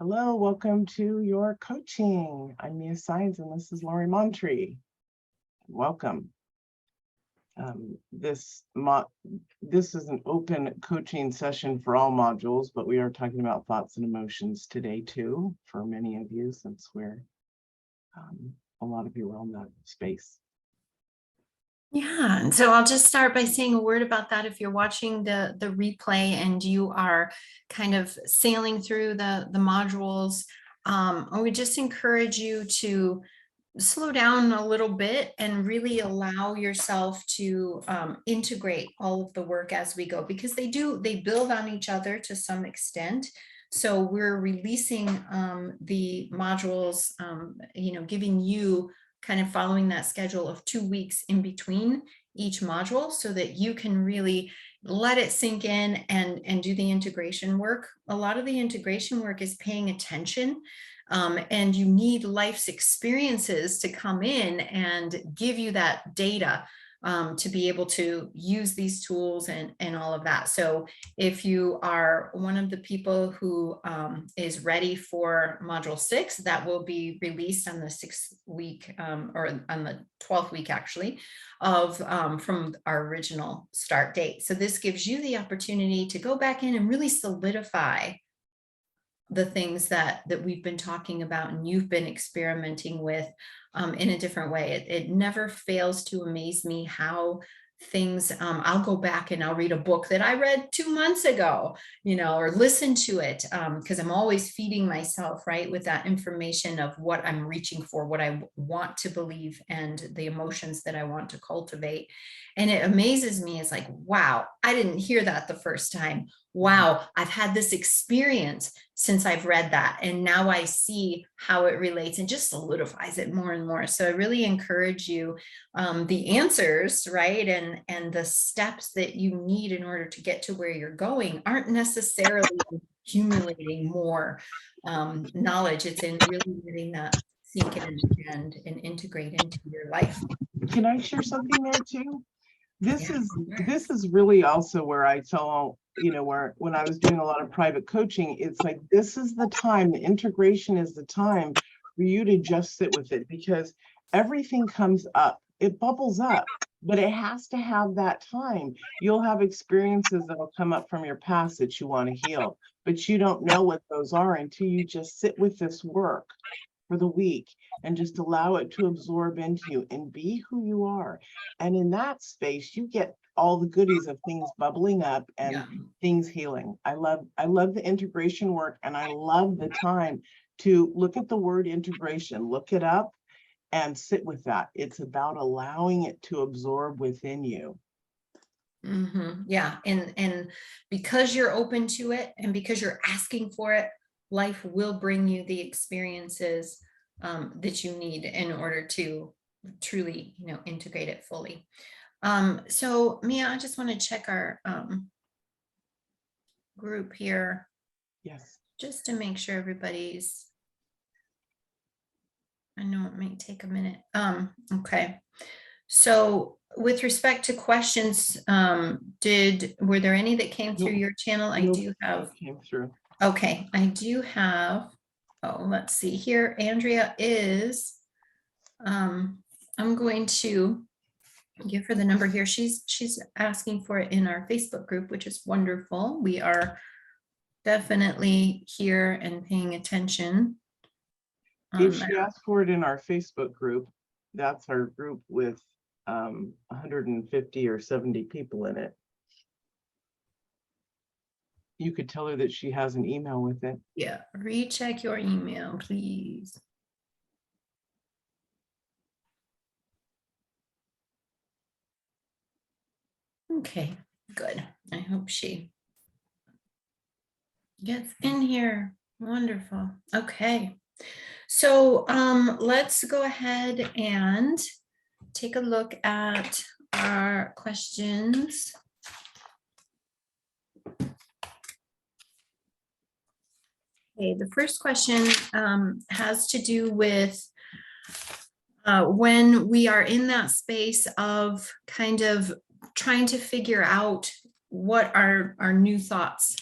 Hello, welcome to your coaching. I'm Mia Sines and this is Lori Montree. Welcome. This is an open coaching session for all modules, but we are talking about thoughts and emotions today too, for many of you, since we're a lot of you are in that space. Yeah, and so I'll just start by saying a word about that. If you're watching the replay and you are kind of sailing through the modules, I would just encourage you to slow down a little bit and really allow yourself to integrate all of the work as we go, because they build on each other to some extent. So we're releasing the modules, giving you kind of following that schedule of 2 weeks in between each module so that you can really let it sink in and do the integration work. A lot of the integration work is paying attention, and you need life's experiences to come in and give you that data to be able to use these tools and all of that. So if you are one of the people who is ready for module 6, that will be released on the 6th week or on the 12th week actually of from our original start date. So this gives you the opportunity to go back in and really solidify the things that we've been talking about and you've been experimenting with in a different way. It never fails to amaze me how things, I'll go back and I'll read a book that I read 2 months ago, or listen to it, because I'm always feeding myself, right, with that information of what I'm reaching for, what I want to believe, and the emotions that I want to cultivate. And it amazes me. It's like, wow, I didn't hear that the first time. Wow, I've had this experience since I've read that, and now I see how it relates and just solidifies it more and more. So I really encourage you, the answers, right, and the steps that you need in order to get to where you're going aren't necessarily accumulating more knowledge. It's in really letting that sink in and integrate into your life. Can I share something there too? This Yeah. is really also where I saw, where when I was doing a lot of private coaching, it's like, this is the time, the integration is the time for you to just sit with it, because everything comes up, it bubbles up, but it has to have that time. You'll have experiences that will come up from your past that you want to heal, but you don't know what those are until you just sit with this work for the week and just allow it to absorb into you and be who you are. And in that space, you get all the goodies of things bubbling up and Yeah. things healing. I love the integration work, and I love the time to look at the word integration, look it up and sit with that. It's about allowing it to absorb within you. Yeah, and because you're open to it and because you're asking for it, life will bring you the experiences that you need in order to truly, integrate it fully. So Mia, I just want to check our group here. Yes. Just to make sure everybody's, I know it may take a minute. Okay. So with respect to questions, were there any that came through your channel? I do have. Came through. Okay, I do have, let's see here. Andrea is, I'm going to give her the number here. She's asking for it in our Facebook group, which is wonderful. We are definitely here and paying attention. If she asked for it in our Facebook group, that's our group with 150 or 70 people in it. You could tell her that she has an email with it. Yeah, recheck your email, please. Okay, good. I hope she gets in here. Wonderful. Okay. So let's go ahead and take a look at our questions. Okay, the first question has to do with when we are in that space of kind of trying to figure out what our new thoughts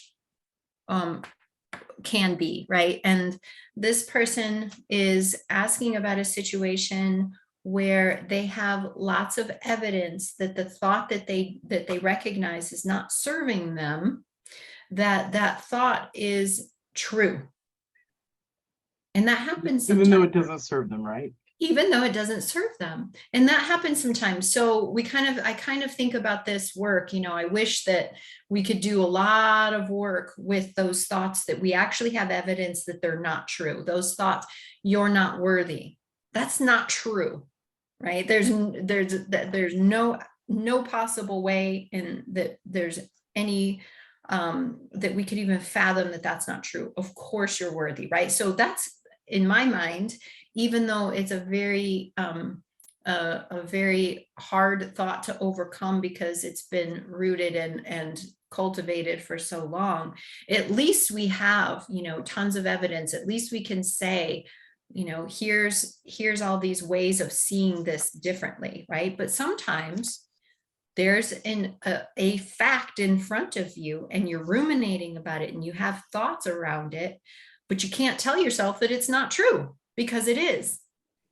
can be, right? And this person is asking about a situation where they have lots of evidence that the thought that they recognize is not serving them, that thought is true. And that happens sometimes. Even though it doesn't serve them, right? Even though it doesn't serve them. And that happens sometimes. So I kind of think about this work, I wish that we could do a lot of work with those thoughts that we actually have evidence that they're not true. Those thoughts, you're not worthy. That's not true, right? There's no possible way in that there's any that we could even fathom that that's not true. Of course you're worthy, right? So that's, in my mind, even though it's a very hard thought to overcome because it's been rooted and cultivated for so long, at least we have, tons of evidence. At least we can say, here's all these ways of seeing this differently, right? But sometimes there's a fact in front of you and you're ruminating about it and you have thoughts around it, but you can't tell yourself that it's not true because it is.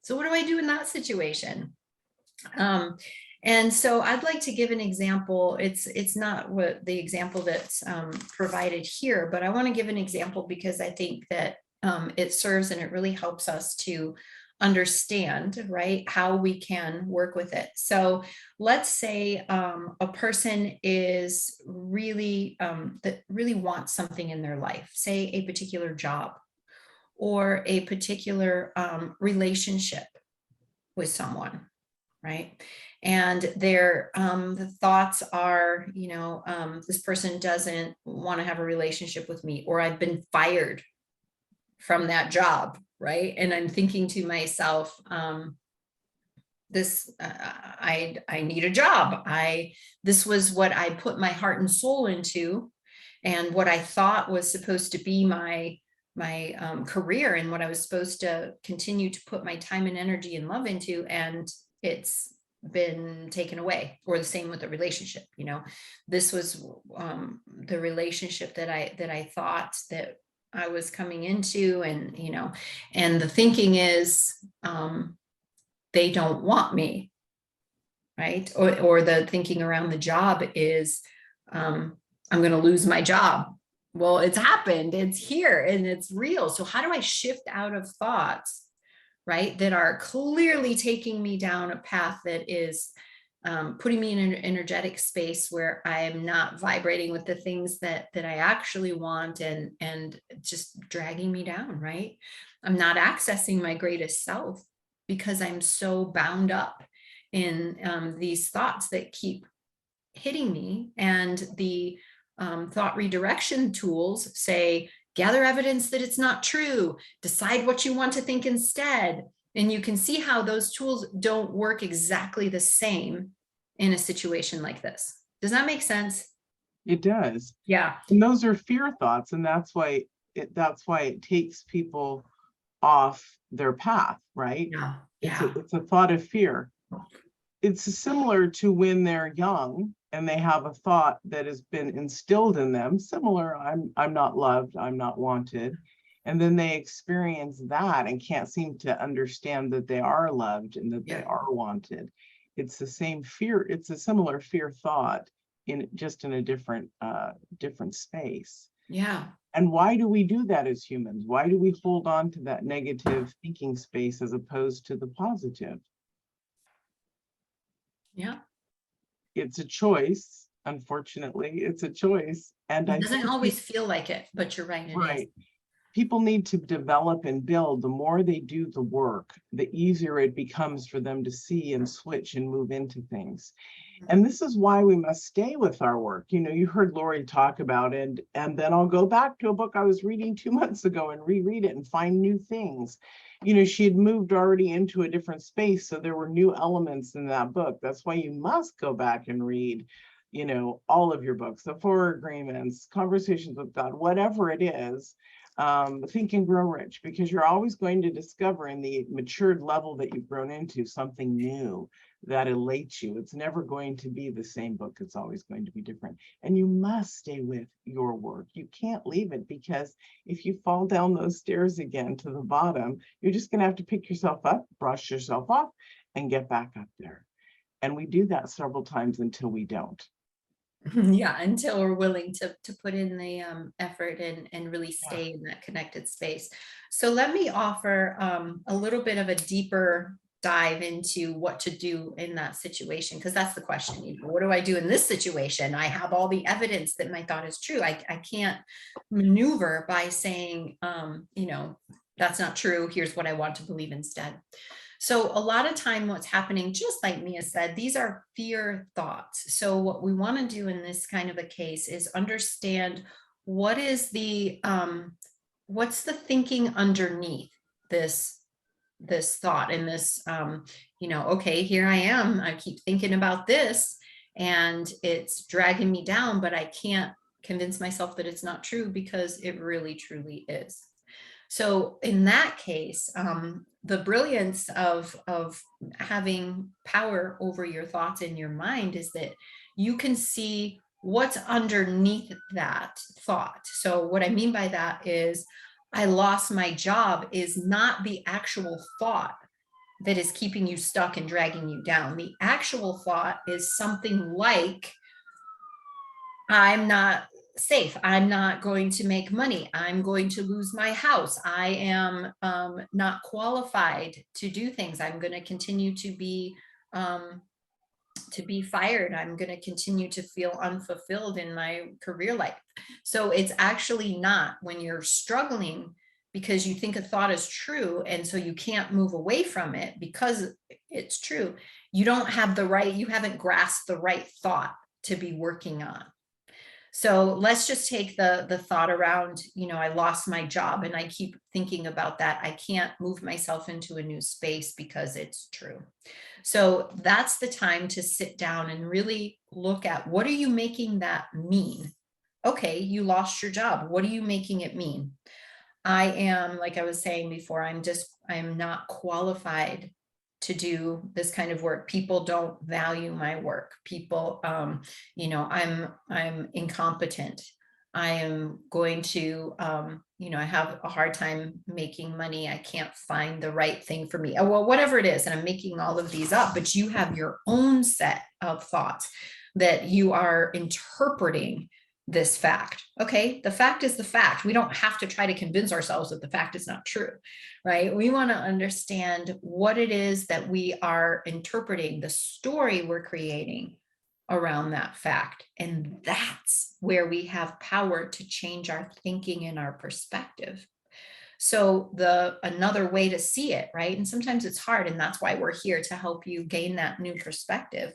So what do I do in that situation? And so I'd like to give an example. It's not what the example that's provided here, but I want to give an example because I think that it serves and it really helps us to understand, right, how we can work with it. So let's say a person is really that really wants something in their life, say a particular job or a particular relationship with someone, right? And their the thoughts are, this person doesn't want to have a relationship with me, or I've been fired from that job, right? And I'm thinking to myself, I need a job. This was what I put my heart and soul into, and what I thought was supposed to be my career, and what I was supposed to continue to put my time and energy and love into, and it's been taken away. Or the same with the relationship. This was the relationship that I thought that I was coming into, and and the thinking is they don't want me, right? Or the thinking around the job is I'm going to lose my job. Well, it's happened, it's here, and it's real. So how do I shift out of thoughts, right, that are clearly taking me down a path that is putting me in an energetic space where I am not vibrating with the things that I actually want, and just dragging me down, right? I'm not accessing my greatest self because I'm so bound up in these thoughts that keep hitting me. And the thought redirection tools say, gather evidence that it's not true, decide what you want to think instead. And you can see how those tools don't work exactly the same in a situation like this. Does that make sense? It does. Yeah. And those are fear thoughts, and that's why it takes people off their path, right? Yeah. It's a thought of fear. It's similar to when they're young and they have a thought that has been instilled in them, similar, I'm not loved, I'm not wanted. And then they experience that and can't seem to understand that they are loved and that they are wanted. It's the same fear, it's a similar fear thought in a different space. Yeah. And why do we do that as humans? Why do we hold on to that negative thinking space as opposed to the positive? Yeah. It's a choice. Unfortunately, it's a choice. And it doesn't always feel like it, but you're right. Right. People need to develop and build. The more they do the work, the easier it becomes for them to see and switch and move into things. And this is why we must stay with our work. You heard Lori talk about it, and then I'll go back to a book I was reading 2 months ago and reread it and find new things. She had moved already into a different space, so there were new elements in that book. That's why you must go back and read, all of your books, the Four Agreements, Conversations with God, whatever it is. Think and Grow Rich, because you're always going to discover in the matured level that you've grown into something new that elates you. It's never going to be the same book. It's always going to be different. And you must stay with your work. You can't leave it, because if you fall down those stairs again to the bottom, you're just going to have to pick yourself up, brush yourself off, and get back up there. And we do that several times until we don't. Yeah, until we're willing to put in the effort and really stay in that connected space. So let me offer a little bit of a deeper dive into what to do in that situation, because that's the question. What do I do in this situation? I have all the evidence that my thought is true. I can't maneuver by saying, that's not true. Here's what I want to believe instead. So a lot of time what's happening, just like Mia said, these are fear thoughts. So what we want to do in this kind of a case is understand what is what's the thinking underneath this thought and this, okay, here I am. I keep thinking about this and it's dragging me down, but I can't convince myself that it's not true because it really truly is. So in that case, the brilliance of having power over your thoughts in your mind is that you can see what's underneath that thought. So what I mean by that is, I lost my job is not the actual thought that is keeping you stuck and dragging you down. The actual thought is something like, I'm not safe. I'm not going to make money. I'm going to lose my house. I am not qualified to do things. I'm going to continue to be fired. I'm going to continue to feel unfulfilled in my career life. So it's actually not, when you're struggling because you think a thought is true and so you can't move away from it because it's true, you don't have the right, you haven't grasped the right thought to be working on. So let's just take the thought around, I lost my job and I keep thinking about that. I can't move myself into a new space because it's true. So that's the time to sit down and really look at, what are you making that mean? Okay, you lost your job. What are you making it mean? I am, like I was saying before, I'm not qualified to do this kind of work. People don't value my work. People, I'm incompetent. I am going to, I have a hard time making money. I can't find the right thing for me. Well, whatever it is. And I'm making all of these up, but you have your own set of thoughts that you are interpreting this fact. Okay, the fact is the fact. We don't have to try to convince ourselves that the fact is not true, right? We want to understand what it is that we are interpreting, the story we're creating around that fact. And that's where we have power to change our thinking and our perspective. So another way to see it, right? And sometimes it's hard, and that's why we're here to help you gain that new perspective.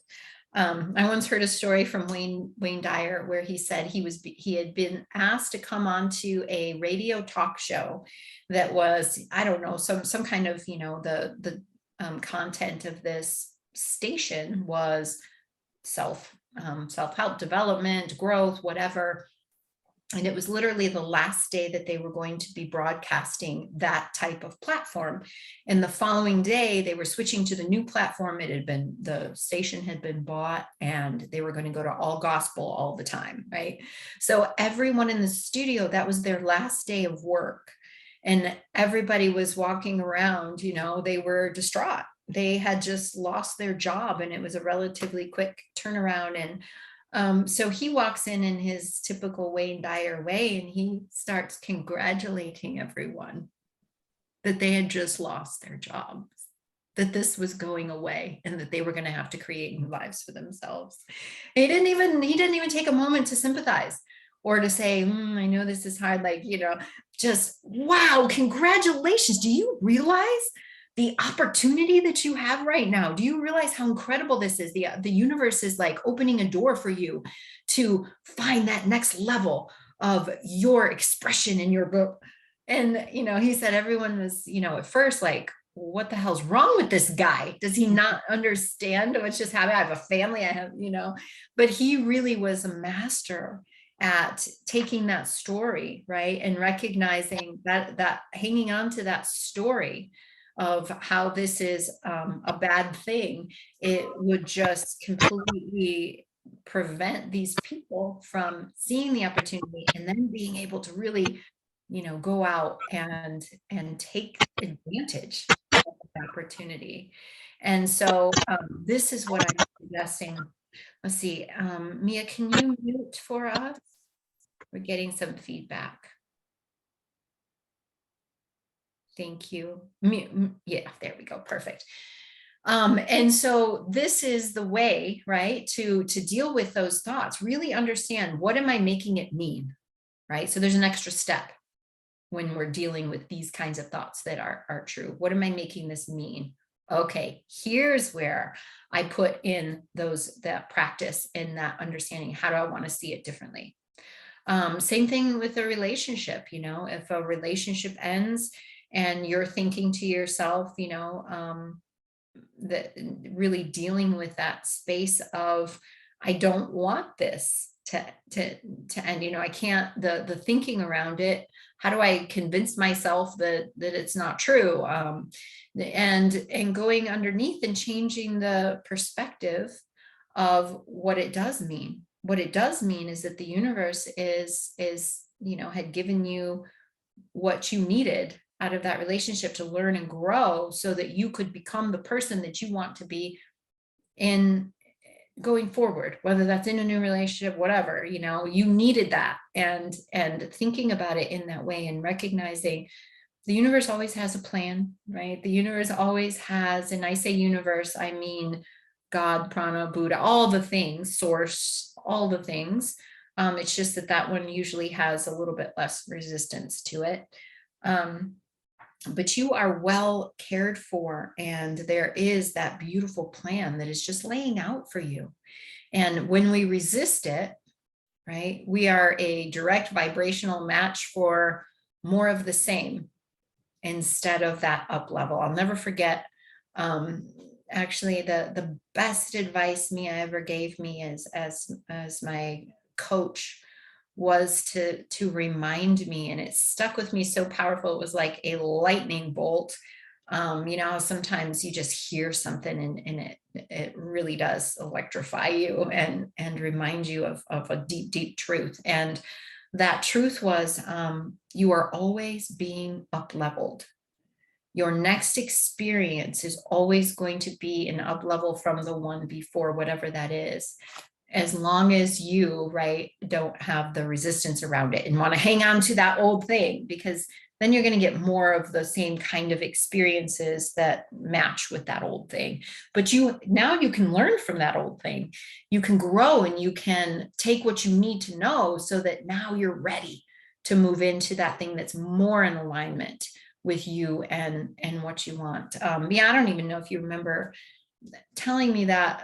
I once heard a story from Wayne Dyer where he said he had been asked to come on to a radio talk show that was, I don't know, some kind of, the content of this station was self-help, development, growth, whatever. And it was literally the last day that they were going to be broadcasting that type of platform. And the following day, they were switching to the new platform. The station had been bought and they were going to go to all gospel all the time, right? So everyone in the studio, that was their last day of work. And everybody was walking around, they were distraught. They had just lost their job and it was a relatively quick turnaround. And so he walks in his typical Wayne Dyer way, and he starts congratulating everyone that they had just lost their jobs, that this was going away, and that they were going to have to create new lives for themselves. He didn't even take a moment to sympathize or to say, I know this is hard, just, wow, congratulations. Do you realize the opportunity that you have right now? Do you realize how incredible this is? The universe is like opening a door for you to find that next level of your expression in your book. And, he said everyone was, at first like, what the hell's wrong with this guy? Does he not understand what's just happening? I have a family, I have, but he really was a master at taking that story, right? And recognizing that hanging on to that story of how this is a bad thing, it would just completely prevent these people from seeing the opportunity and then being able to really, go out and take advantage of the opportunity. And so this is what I'm suggesting. Let's see, Mia, can you mute for us? We're getting some feedback. Thank you. Yeah, there we go. Perfect. And so this is the way, right, to deal with those thoughts. Really understand, what am I making it mean, right? So there's an extra step when we're dealing with these kinds of thoughts that are true. What am I making this mean? Okay, here's where I put in that practice and that understanding. How do I want to see it differently? Same thing with a relationship. If a relationship ends and you're thinking to yourself, that really dealing with that space of, I don't want this to end. I can't, the thinking around it. How do I convince myself that it's not true? And going underneath and changing the perspective of what it does mean. What it does mean is that the universe is had given you what you needed out of that relationship to learn and grow so that you could become the person that you want to be in going forward, whether that's in a new relationship, whatever, you needed that. And thinking about it in that way and recognizing the universe always has a plan, right? The universe always has, and I say universe, I mean God, prana, Buddha, all the things, source, all the things. It's just that one usually has a little bit less resistance to it. But you are well cared for, and there is that beautiful plan that is just laying out for you. And when we resist it, right, we are a direct vibrational match for more of the same instead of that up level. I'll never forget, actually, the best advice Mia ever gave me as my coach was to remind me, and it stuck with me so powerful. It was like a lightning bolt. Sometimes you just hear something and it really does electrify you and remind you of a deep, deep truth. And that truth was, you are always being up leveled. Your next experience is always going to be an up level from the one before, whatever that is, as long as you, right, don't have the resistance around it and want to hang on to that old thing, because then you're going to get more of the same kind of experiences that match with that old thing. But now you can learn from that old thing. You can grow and you can take what you need to know so that now you're ready to move into that thing that's more in alignment with you and what you want. Yeah, I don't even know if you remember telling me that,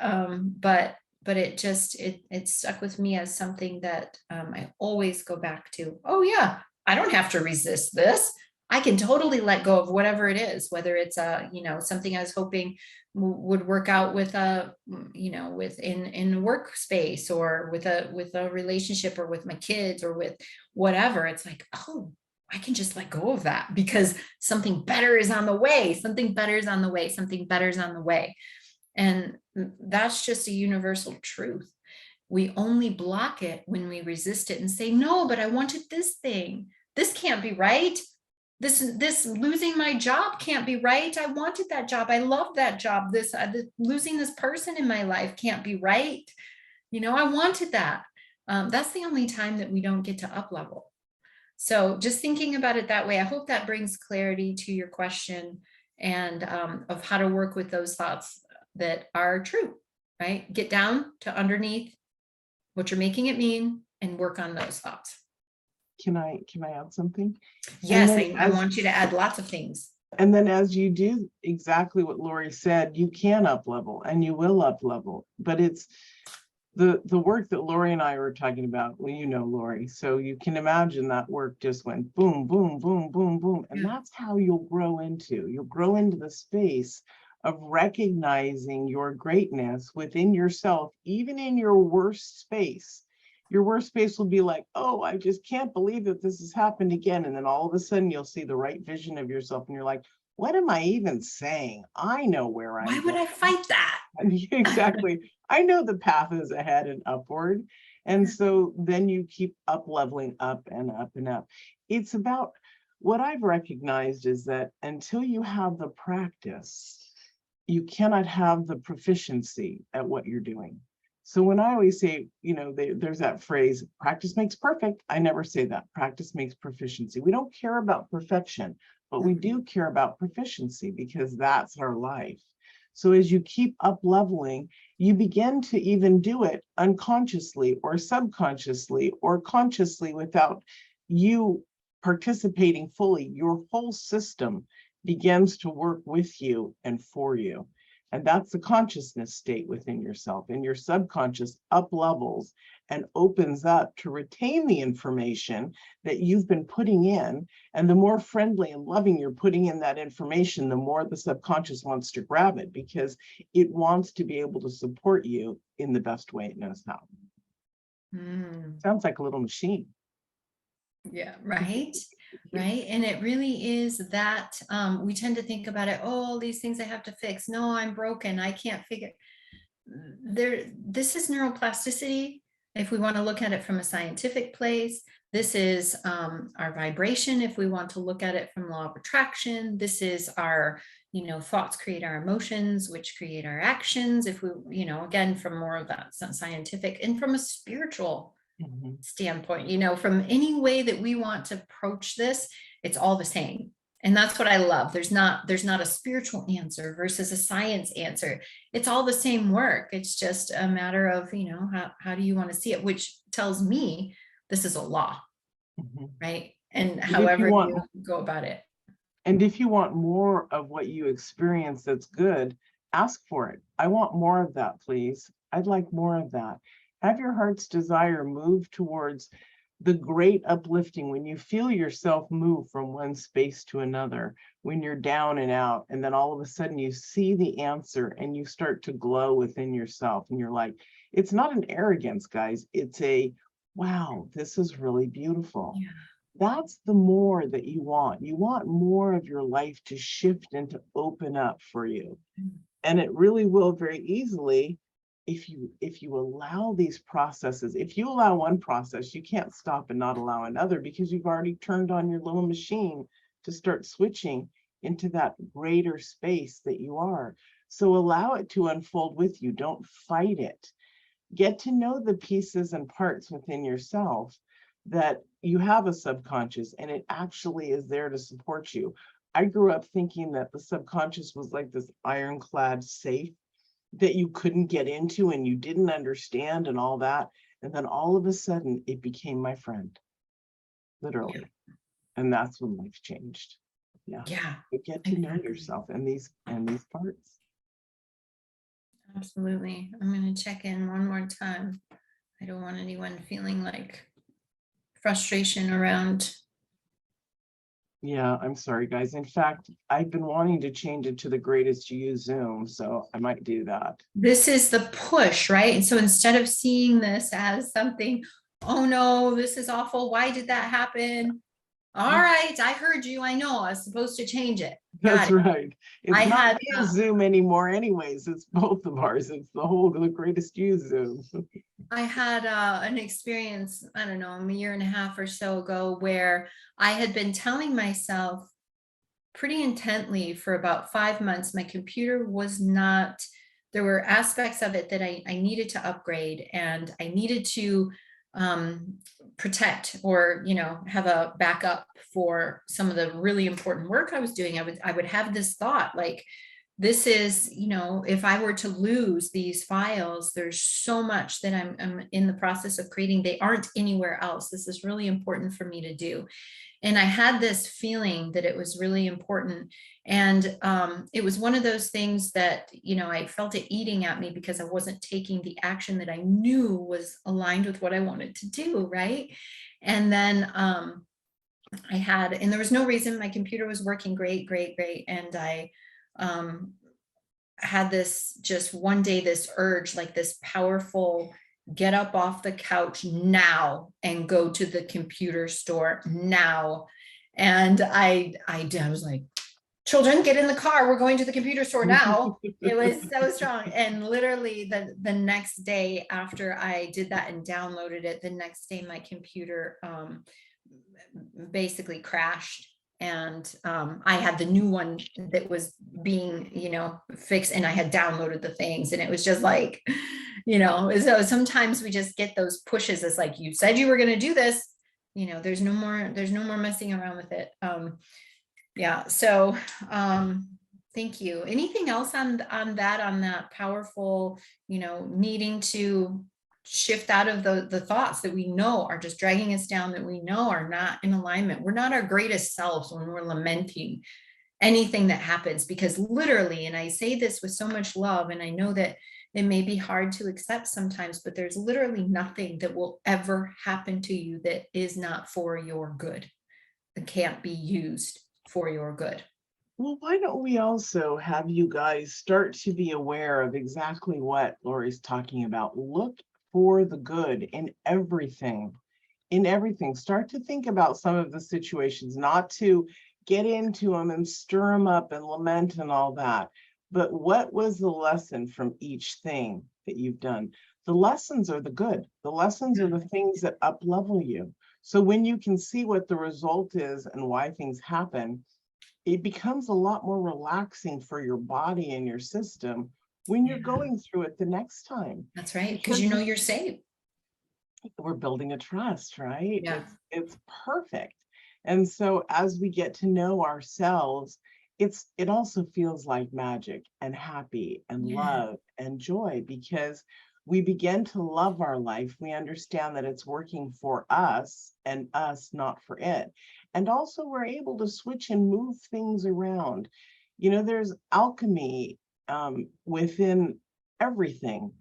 but it just, it stuck with me as something that I always go back to. Oh yeah, I don't have to resist this. I can totally let go of whatever it is, whether it's something I was hoping would work out with in a workspace, or with a relationship, or with my kids, or with whatever. It's like, oh, I can just let go of that because something better is on the way. Something better is on the way. Something better is on the way. And that's just a universal truth. We only block it when we resist it and say, no, but I wanted this thing. This can't be right. This losing my job can't be right. I wanted that job. I love that job. This losing this person in my life can't be right. I wanted that. That's the only time that we don't get to up level. So just thinking about it that way, I hope that brings clarity to your question and of how to work with those thoughts that are true, right? Get down to underneath what you're making it mean and work on those thoughts. Can I add something? Yes, I want you to add lots of things. And then as you do exactly what Lori said, you can up level and you will up level, but it's the work that Lori and I were talking about. Well, Lori, so you can imagine that work just went boom, boom, boom, boom, boom. And that's how you'll grow into the space of recognizing your greatness within yourself, even in your worst space. Your worst space will be like, oh, I just can't believe that this has happened again. And then all of a sudden you'll see the right vision of yourself and you're like, what am I even saying? I know where Why I'm would I going. fight that? Exactly. I know the path is ahead and upward. And so then you keep up leveling up and up and up. It's about what I've recognized is that until you have the practice, you cannot have the proficiency at what you're doing. So when I always say, there's that phrase, practice makes perfect. I never say that. Practice makes proficiency. We don't care about perfection, but we do care about proficiency because that's our life. So as you keep up leveling, you begin to even do it unconsciously or subconsciously or consciously without you participating fully. Your whole system begins to work with you and for you. And that's the consciousness state within yourself. And your subconscious up levels and opens up to retain the information that you've been putting in. And the more friendly and loving you're putting in that information, the more the subconscious wants to grab it because it wants to be able to support you in the best way it knows how. Sounds like a little machine. Yeah, right. Right. And it really is that we tend to think about it, oh, all these things I have to fix. No, I'm broken. I can't figure this is neuroplasticity. If we want to look at it from a scientific place, this is our vibration. If we want to look at it from law of attraction, this is our, thoughts create our emotions, which create our actions. If we, again, from more of that scientific and from a spiritual standpoint, from any way that we want to approach this, it's all the same. And that's what I love. There's not a spiritual answer versus a science answer. It's all the same work. It's just a matter of, how do you want to see it, which tells me this is a law, right? And however you go about it. And if you want more of what you experience that's good, ask for it. I want more of that, please. I'd like more of that. Have your heart's desire move towards the great uplifting when you feel yourself move from one space to another, when you're down and out, and then all of a sudden you see the answer and you start to glow within yourself. And you're like, it's not an arrogance, guys. It's a, wow, this is really beautiful. Yeah. That's the more that you want. You want more of your life to shift and to open up for you. And it really will very easily if you allow these processes. If you allow one process, you can't stop and not allow another because you've already turned on your little machine to start switching into that greater space that you are. So allow it to unfold with you. Don't fight it. Get to know the pieces and parts within yourself that you have a subconscious and it actually is there to support you. I grew up thinking that the subconscious was like this ironclad safe that you couldn't get into and you didn't understand and all that. And then all of a sudden it became my friend, literally. Yeah. And that's when life changed. Yeah. You get to know yourself and these parts. Absolutely. I'm going to check in one more time. I don't want anyone feeling like frustration around. Yeah, I'm sorry, guys. In fact, I've been wanting to change it to the greatest you Zoom, so I might do that. This is the push, right? And so instead of seeing this as something, oh no, this is awful. Why did that happen? All right, I heard you. I know I was supposed to change it. That's right. It's not Zoom anymore anyways. It's both of ours. It's the greatest you Zoom. I had an experience, I don't know, a year and a half or so ago where I had been telling myself pretty intently for about 5 months, my computer was not, there were aspects of it that I needed to upgrade and I needed to protect or, have a backup for some of the really important work I was doing. I would have this thought like, this is, if I were to lose these files, there's so much that I'm in the process of creating. They aren't anywhere else. This is really important for me to do. And I had this feeling that it was really important. And it was one of those things that, I felt it eating at me because I wasn't taking the action that I knew was aligned with what I wanted to do. Right. And then and there was no reason. My computer was working great. And I had this just one day, this urge, like this powerful, get up off the couch now and go to the computer store now. And I was like, children, get in the car, we're going to the computer store now. It was so strong. And literally the next day after I did that and downloaded it, the next day my computer basically crashed. And I had the new one that was being, fixed, and I had downloaded the things, and it was just like, so sometimes we just get those pushes. It's like, you said you were going to do this, there's no more messing around with it. Yeah. So thank you. Anything else on that powerful, needing to shift out of the thoughts that we know are just dragging us down, that we know are not in alignment. We're not our greatest selves when we're lamenting anything that happens, because literally, and I say this with so much love, and I know that it may be hard to accept sometimes, but there's literally nothing that will ever happen to you that is not for your good. It can't be used for your good. Well, why don't we also have you guys start to be aware of exactly what Lori's talking about? Look for the good in everything. Start to think about some of the situations, not to get into them and stir them up and lament and all that. But what was the lesson from each thing that you've done? The lessons are the good. The lessons are the things that up level you. So when you can see what the result is and why things happen, it becomes a lot more relaxing for your body and your system when you're going through it the next time. That's right, because you're safe. We're building a trust, right? Yeah. It's perfect. And so as we get to know ourselves, it also feels like magic and happy and love and joy, because we begin to love our life. We understand that it's working for us and us, not for it. And also we're able to switch and move things around. There's alchemy within everything.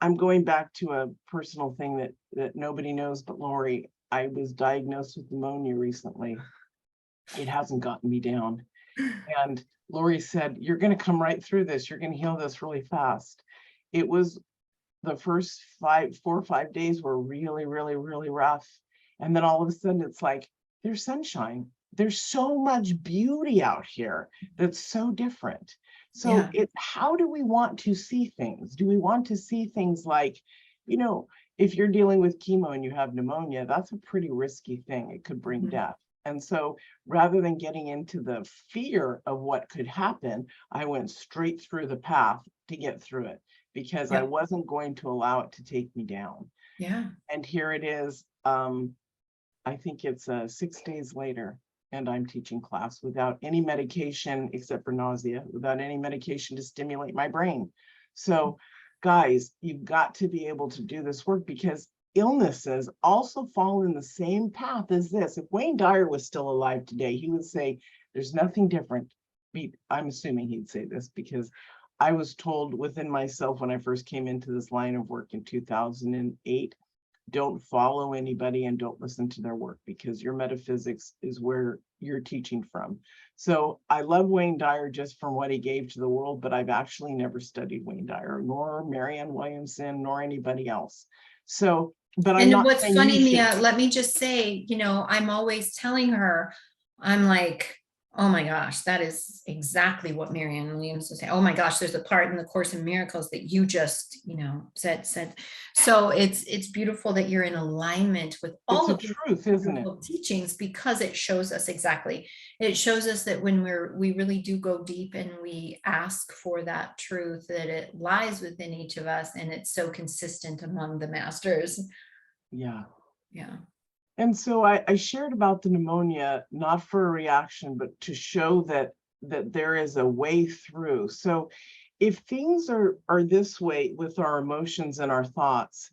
I'm going back to a personal thing that nobody knows but Lori. I was diagnosed with pneumonia recently. It hasn't gotten me down. And Lori said, you're going to come right through this. You're going to heal this really fast. It was the first 4 or 5 days were really, really, really rough. And then all of a sudden it's like, there's sunshine. There's so much beauty out here that's so different. So it's, how do we want to see things? Do we want to see things like, if you're dealing with chemo and you have pneumonia, that's a pretty risky thing. It could bring death. And so rather than getting into the fear of what could happen, I went straight through the path to get through it, because I wasn't going to allow it to take me down. Yeah. And here it is. I think it's 6 days later, and I'm teaching class without any medication except for nausea, without any medication to stimulate my brain. So guys, you've got to be able to do this work, because illnesses also fall in the same path as this. If Wayne Dyer was still alive today, he would say, there's nothing different. I'm assuming he'd say this, because I was told within myself when I first came into this line of work in 2008, don't follow anybody and don't listen to their work, because your metaphysics is where you're teaching from. So I love Wayne Dyer just from what he gave to the world, but I've actually never studied Wayne Dyer, nor Marianne Williamson, nor anybody else. So, but I'm not. What's funny, Mia, let me just say, I'm always telling her, I'm like, oh my gosh, that is exactly what Marianne Williams was saying. Oh my gosh, there's a part in the Course in Miracles that you just, said. So it's beautiful that you're in alignment with all of the truth, isn't it? Teachings, because it shows us exactly. It shows us that when we really do go deep and we ask for that truth, that it lies within each of us, and it's so consistent among the masters. Yeah. Yeah. And so I shared about the pneumonia, not for a reaction, but to show that there is a way through. So if things are this way with our emotions and our thoughts,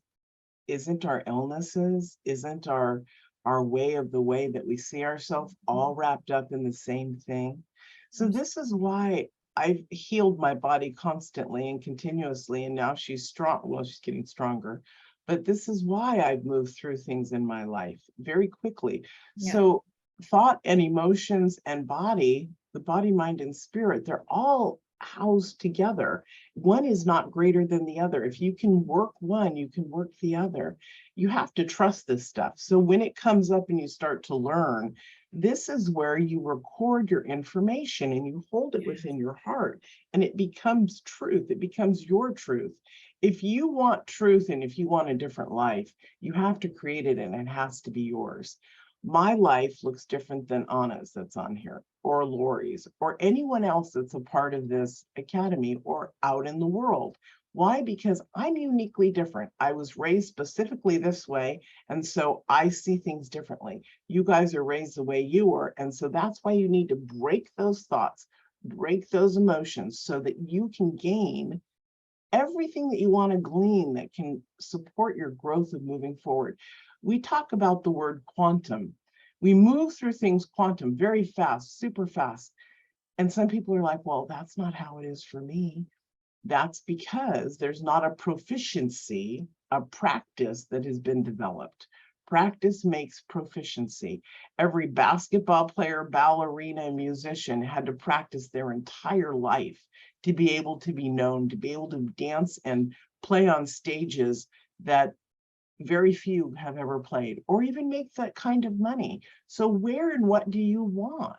isn't our illnesses, isn't our way of the way that we see ourselves all wrapped up in the same thing? So this is why I've healed my body constantly and continuously, and now she's strong. Well, she's getting stronger. But this is why I've moved through things in my life very quickly. So thought and emotions and body, the body, mind, and spirit, they're all housed together. One is not greater than the other. If you can work one, you can work the other. You have to trust this stuff. So when it comes up and you start to learn, This is where you record your information and you hold it within your heart, and it becomes truth. It becomes your truth. If you want truth and if you want a different life, you have to create it and it has to be yours. My life looks different than Anna's that's on here, or Lori's, or anyone else that's a part of this academy or out in the world. Why? Because I'm uniquely different. I was raised specifically this way, and so I see things differently. You guys are raised the way you were, and so that's why you need to break those thoughts, break those emotions, so that you can gain everything that you want to glean that can support your growth of moving forward. We talk about the word quantum. We move through things quantum very fast, super fast. And some people are like, well, that's not how it is for me. That's because there's not a proficiency, a practice that has been developed. Practice makes proficiency. Every basketball player, ballerina, and musician had to practice their entire life to be able to be known, to be able to dance and play on stages that very few have ever played, or even make that kind of money. So where and what do you want?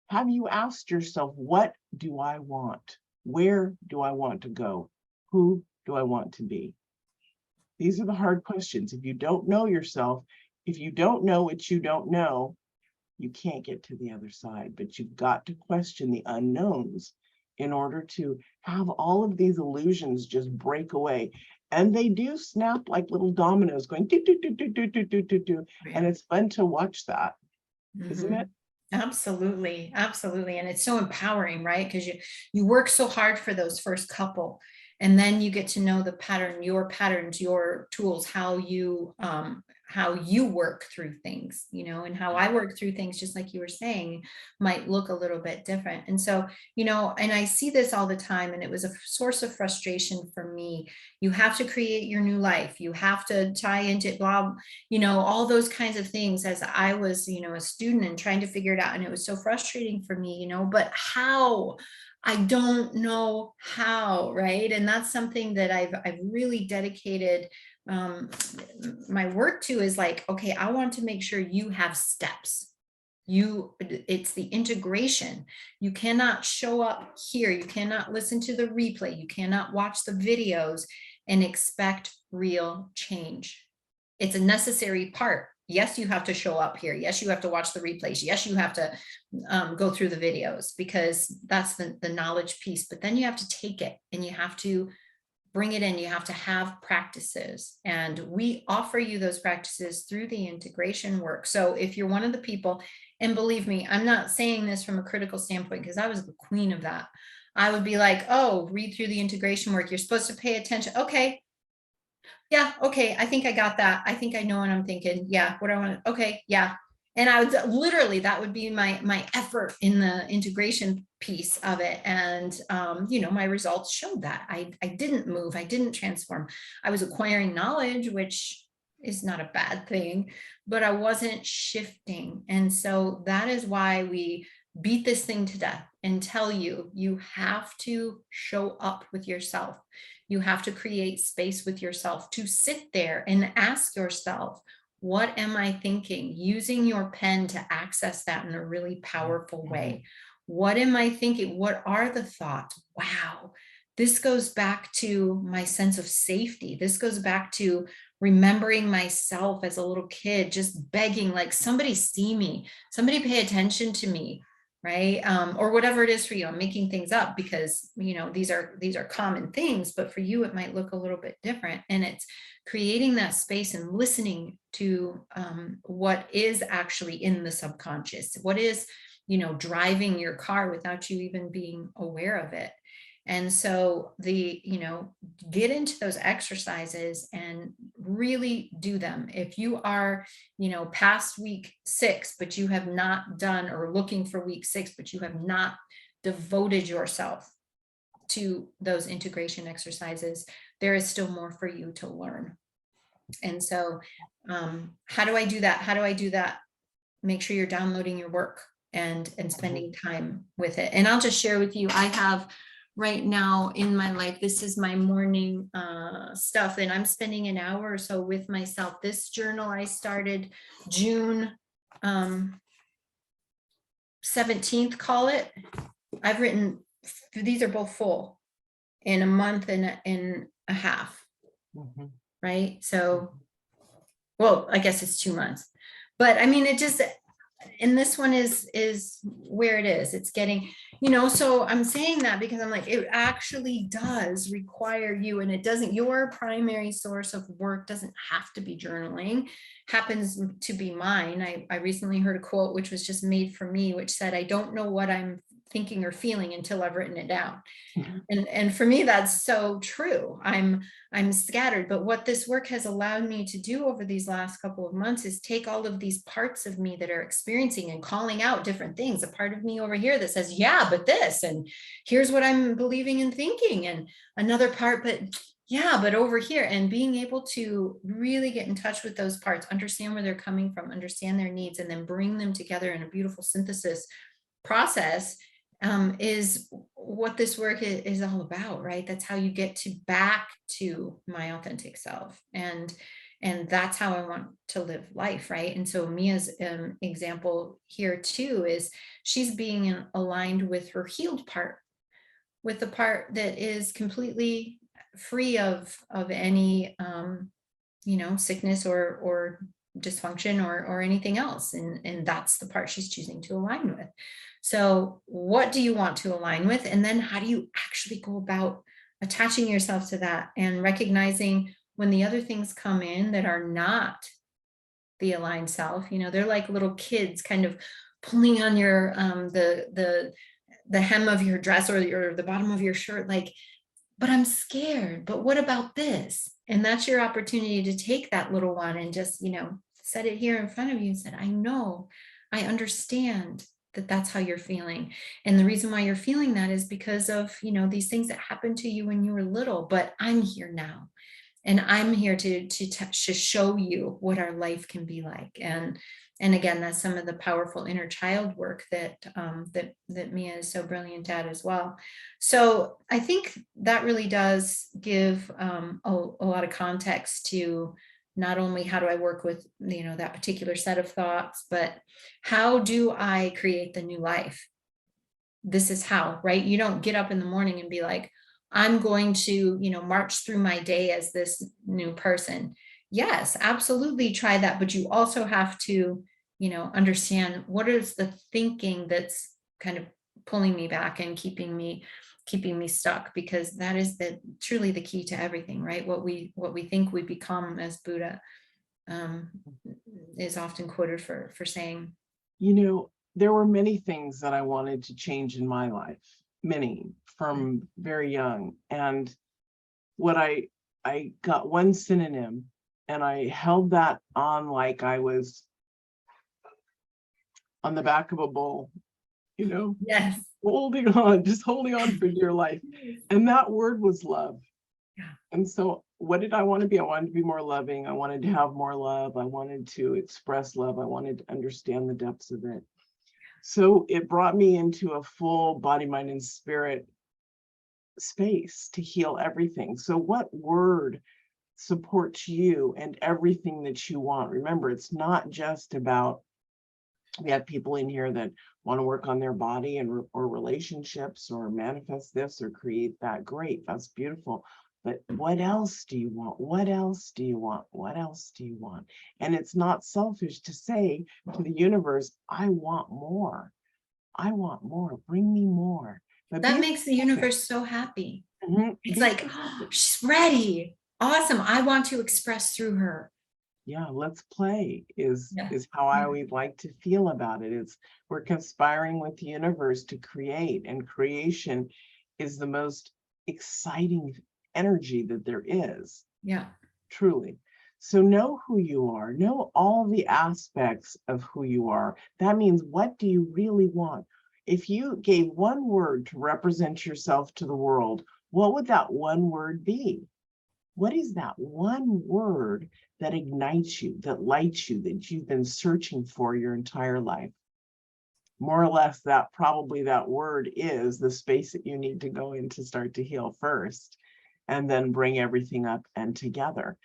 Have you asked yourself, what do I want? Where do I want to go? Who do I want to be? These are the hard questions. If you don't know yourself, if you don't know what you don't know, you can't get to the other side. But you've got to question the unknowns in order to have all of these illusions just break away. And they do snap like little dominoes going do, do, do, do, do, do, do, do, do. And it's fun to watch that, isn't Mhm. it? Absolutely, absolutely. And it's so empowering, right? Because you work so hard for those first couple, and then you get to know the pattern, your patterns, your tools, how you work through things, and how I work through things, just like you were saying, might look a little bit different. And so, and I see this all the time, and it was a source of frustration for me. You have to create your new life. You have to tie into blah, all those kinds of things as I was, a student and trying to figure it out. And it was so frustrating for me, but how? I don't know how, right? And that's something that I've really dedicated my work to, is like, okay, I want to make sure you have steps. It's the integration. You cannot show up here, you cannot listen to the replay, you cannot watch the videos and expect real change. It's a necessary part. Yes, you have to show up here. Yes, you have to watch the replays. Yes, you have to go through the videos, because that's the knowledge piece. But then you have to take it and you have to bring it in. You have to have practices, and we offer you those practices through the integration work. So if you're one of the people, and believe me, I'm not saying this from a critical standpoint, because I was the queen of that. I would be like, oh, read through the integration work. You're supposed to pay attention. Okay. Yeah. Okay. I think I got that. I think I know what I'm thinking. Yeah. What I want. Okay. Yeah. And I would literally, that would be my effort in the integration piece of it. And, my results showed that I didn't move. I didn't transform. I was acquiring knowledge, which is not a bad thing, but I wasn't shifting. And so that is why we beat this thing to death and tell you, you have to show up with yourself. You have to create space with yourself to sit there and ask yourself, what am I thinking? Using your pen to access that in a really powerful way. What am I thinking? What are the thoughts? Wow. This goes back to my sense of safety. This goes back to remembering myself as a little kid, just begging, like, somebody see me, somebody pay attention to me, right? Or whatever it is for you. I'm making things up because, these are common things, but for you, it might look a little bit different. And it's creating that space and listening to what is actually in the subconscious, what is, driving your car without you even being aware of it. And so get into those exercises and really do them. If you are, past week 6, but you have not done, or looking for week 6, but you have not devoted yourself to those integration exercises, there is still more for you to learn. And so, how do I do that? How do I do that? Make sure you're downloading your work and spending time with it. And I'll just share with you, I have right now in my life, this is my morning stuff, and I'm spending an hour or so with myself. This journal I started June 17th, call it. I've written, these are both full in a month and a half, Mhm. right? So, well, I guess it's 2 months, but I mean, it just, and this one is where it is. It's getting, so I'm saying that because I'm like, it actually does require you, and it doesn't, your primary source of work doesn't have to be journaling, happens to be mine. I recently heard a quote, which was just made for me, which said, I don't know what I'm thinking or feeling until I've written it down. And for me, that's so true. I'm scattered, but what this work has allowed me to do over these last couple of months is take all of these parts of me that are experiencing and calling out different things. A part of me over here that says, yeah, but this, and here's what I'm believing and thinking, and another part, but yeah, but over here, and being able to really get in touch with those parts, understand where they're coming from, understand their needs, and then bring them together in a beautiful synthesis process, is what this work is all about, right? That's how you get to back to my authentic self, and that's how I want to live life, right? And so Mia's example here too is she's being aligned with her healed part, with the part that is completely free of any sickness or dysfunction or anything else, and that's the part she's choosing to align with. So what do you want to align with, and then how do you actually go about attaching yourself to that and recognizing when the other things come in that are not the aligned self? They're like little kids kind of pulling on your the hem of your dress or the bottom of your shirt, like, but I'm scared, but what about this? And that's your opportunity to take that little one and just, set it here in front of you and said, I know, I understand that that's how you're feeling. And the reason why you're feeling that is because of, these things that happened to you when you were little, but I'm here now. And I'm here to show you what our life can be like. And again, that's some of the powerful inner child work that that Mia is so brilliant at as well. So I think that really does give a lot of context to not only how do I work with that particular set of thoughts, but how do I create the new life? This is how, right? You don't get up in the morning and be like, I'm going to, march through my day as this new person. Yes, absolutely try that. But you also have to, understand what is the thinking that's kind of pulling me back and keeping me stuck, because that is truly the key to everything, right? What we think we become, as Buddha is often quoted for saying. There were many things that I wanted to change in my life, many, from very young. And what I got one synonym, and I held that on like I was on the back of a bull, Yes. holding on, just holding on for dear life. And that word was love. Yeah. And so what did I want to be? I wanted to be more loving. I wanted to have more love. I wanted to express love. I wanted to understand the depths of it. So it brought me into a full body, mind, and spirit space to heal everything. So what word supports you and everything that you want? Remember, it's not just about, we have people in here that want to work on their body or relationships or manifest this or create that. Great, that's beautiful. But what else do you want? What else do you want? What else do you want? And it's not selfish to say to the universe, I want more. I want more. Bring me more. But That makes the universe so happy. It's like, oh, she's ready. Awesome. I want to express through her. Yeah, let's play is how I always like to feel about it. It's we're conspiring with the universe to create, and creation is the most exciting energy that there is. Yeah. Truly. So know who you are, know all the aspects of who you are. That means, what do you really want? If you gave one word to represent yourself to the world, what would that one word be? What is that one word that ignites you, that lights you, that you've been searching for your entire life? More or less, that probably that word is the space that you need to go in to start to heal first, and then bring everything up and together.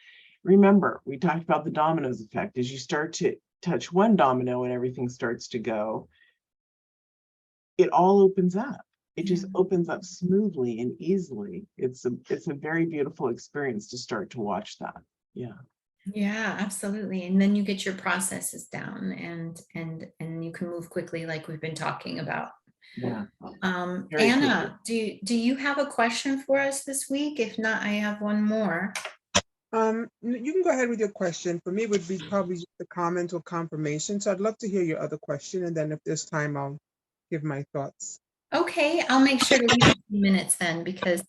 Remember, we talked about the dominoes effect. As you start to touch one domino and everything starts to go, it all opens up. It just Yeah. opens up smoothly and easily. It's a very beautiful experience to start to watch that. Yeah. Yeah, absolutely. And then you get your processes down and you can move quickly like we've been talking about. Yeah. Very quickly. Anna, do you have a question for us this week? If not, I have one more. You can go ahead with your question. For me, it would be probably just a comment or confirmation. So I'd love to hear your other question, and then if there's time, I'll give my thoughts. Okay, I'll make sure to leave a few minutes then because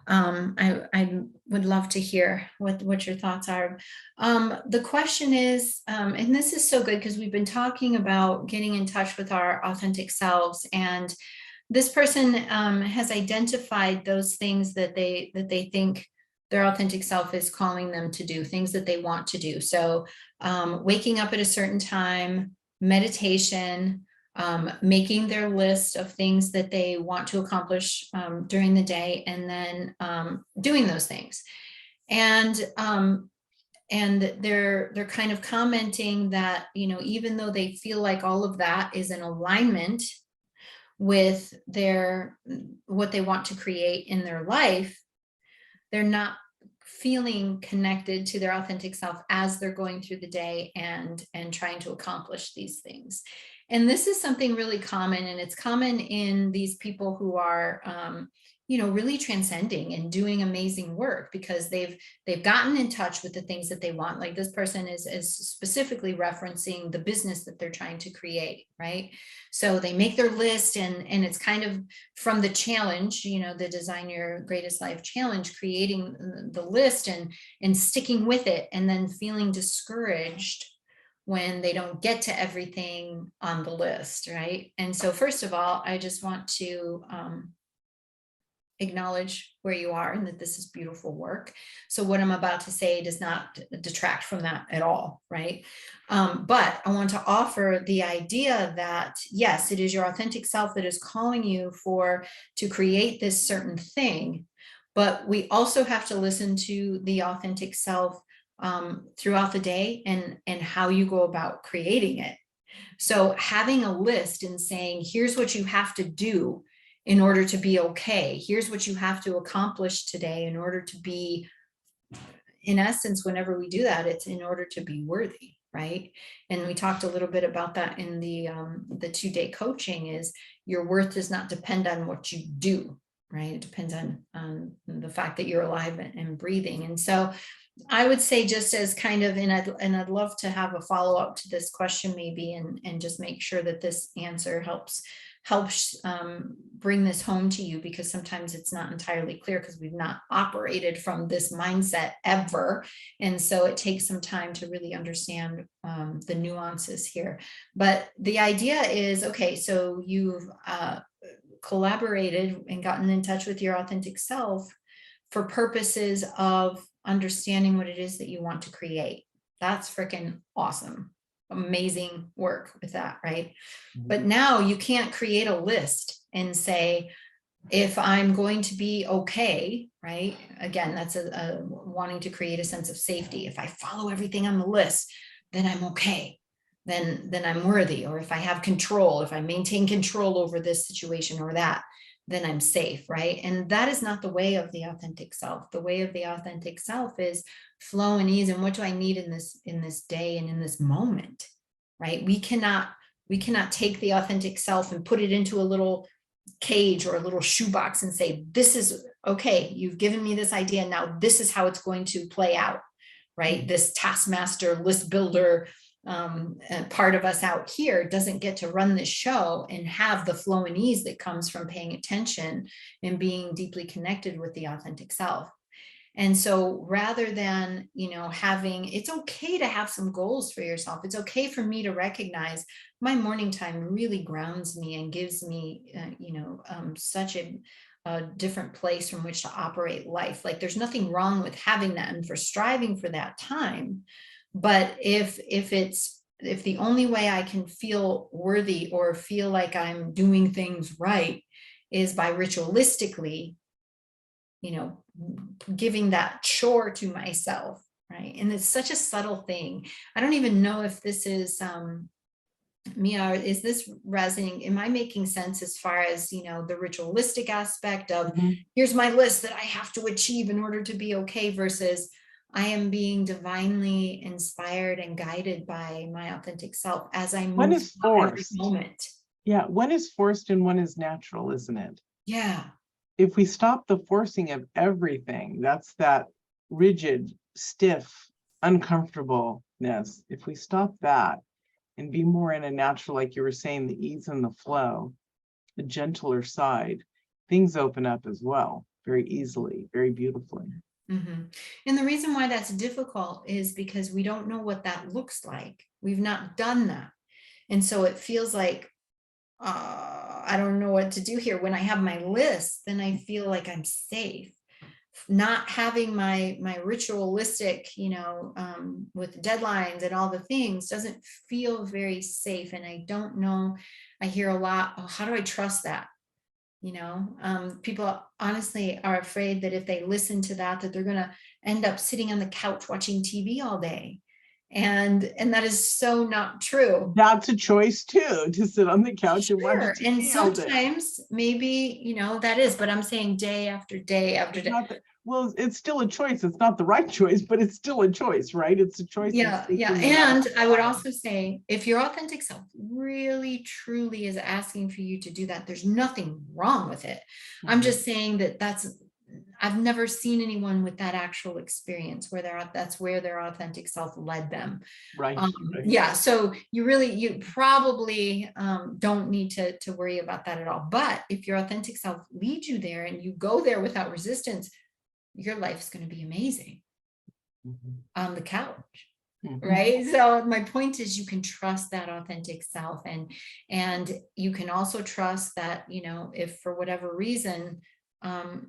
I would love to hear what your thoughts are. The question is, and this is so good because we've been talking about getting in touch with our authentic selves, and this person has identified those things that they think their authentic self is calling them to do, things that they want to do. So waking up at a certain time, meditation, making their list of things that they want to accomplish during the day, and then doing those things. And they're kind of commenting that, you know, even though they feel like all of that is in alignment with what they want to create in their life, they're not feeling connected to their authentic self as they're going through the day and trying to accomplish these things. And this is something really common, and it's common in these people who are you know, really transcending and doing amazing work because they've gotten in touch with the things that they want. Like this person is specifically referencing the business that they're trying to create, right? So they make their list, and it's kind of from the challenge, you know, the Design Your Greatest Life challenge, creating the list and sticking with it, and then feeling discouraged when they don't get to everything on the list, right? And so first of all, I just want to acknowledge where you are and that this is beautiful work. So what I'm about to say does not detract from that at all, right? But I want to offer the idea that yes, it is your authentic self that is calling you to create this certain thing, but we also have to listen to the authentic self throughout the day and how you go about creating it. So having a list and saying, here's what you have to do in order to be okay. Here's what you have to accomplish today in order to be, in essence, whenever we do that, it's in order to be worthy, right? And we talked a little bit about that in the 2-day coaching. Is your worth does not depend on what you do, right? It depends on the fact that you're alive and breathing. And so I would say, just as kind of, and I'd love to have a follow-up to this question maybe, and just make sure that this answer helps bring this home to you, because sometimes it's not entirely clear because we've not operated from this mindset ever. And so it takes some time to really understand the nuances here. But the idea is, okay, so you've collaborated and gotten in touch with your authentic self for purposes of understanding what it is that you want to create. That's freaking awesome. Amazing work with that, right? But now you can't create a list and say, if I'm going to be okay, right? Again, that's a wanting to create a sense of safety. If I follow everything on the list, then I'm okay. Then I'm worthy. Or if I have control, if I maintain control over this situation or that, then I'm safe, right? And that is not the way of the authentic self. The way of the authentic self is flow and ease. And what do I need in this day and in this moment, right? We cannot take the authentic self and put it into a little cage or a little shoebox and say, this is okay. You've given me this idea. Now this is how it's going to play out, right? This taskmaster, list builder, part of us out here doesn't get to run this show and have the flow and ease that comes from paying attention and being deeply connected with the authentic self. And so rather than, you know, it's okay to have some goals for yourself. It's okay for me to recognize my morning time really grounds me and gives me, such a different place from which to operate life. Like there's nothing wrong with having that and for striving for that time. But if the only way I can feel worthy or feel like I'm doing things right is by ritualistically, giving that chore to myself, right? And it's such a subtle thing. I don't even know if this is Mia, is this resonating? Am I making sense as far as, the ritualistic aspect of Mhm. here's my list that I have to achieve in order to be okay versus I am being divinely inspired and guided by my authentic self as I One move is through every forced. moment. Yeah, one is forced and one is natural, isn't it? Yeah. If we stop the forcing of everything, that's that rigid, stiff, uncomfortableness. If we stop that and be more in a natural, like you were saying, the ease and the flow, the gentler side, things open up as well, very easily, very beautifully. Mhm. And the reason why that's difficult is because we don't know what that looks like. We've not done that. And so it feels like, I don't know what to do here. When I have my list, then I feel like I'm safe. Not having my ritualistic, with deadlines and all the things doesn't feel very safe. And I don't know, I hear a lot, oh, how do I trust that? People honestly are afraid that if they listen to that they're going to end up sitting on the couch watching TV all day. And that is so not true. That's a choice too, to sit on the couch and watch Sure. And TV all day. sometimes maybe, that is, but I'm saying day after day after It's day. not well, it's still a choice. It's not the right choice, but it's still a choice, right? It's a choice. Yeah. And I would also say if your authentic self really truly is asking for you to do that, there's nothing wrong with it. I'm just saying that I've never seen anyone with that actual experience where that's where their authentic self led them. right. Yeah, so you probably don't need to worry about that at all. But if your authentic self leads you there and you go there without resistance, your life is going to be amazing Mhm. on the couch. Mhm. Right. So my point is you can trust that authentic self, and you can also trust that, if for whatever reason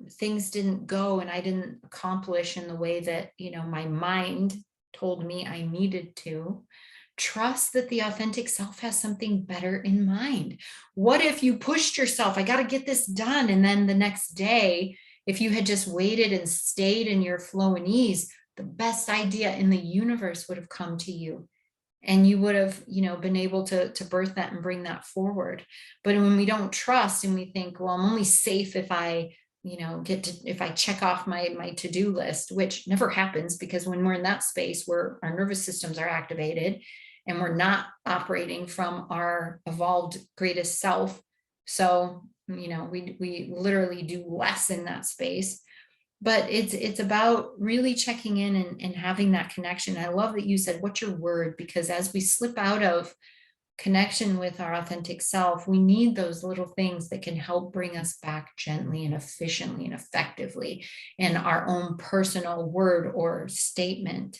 things didn't go and I didn't accomplish in the way that, my mind told me I needed to, trust that the authentic self has something better in mind. What if you pushed yourself, I got to get this done, and then the next day, if you had just waited and stayed in your flow and ease, the best idea in the universe would have come to you, and you would have, been able to birth that and bring that forward. But when we don't trust and we think, well, I'm only safe if I, if I check off my to-do list, which never happens, because when we're in that space where our nervous systems are activated and we're not operating from our evolved greatest self, so we literally do less in that space. But it's about really checking in and having that connection. I love that you said, what's your word? Because as we slip out of connection with our authentic self, we need those little things that can help bring us back gently and efficiently and effectively. And our own personal word or statement,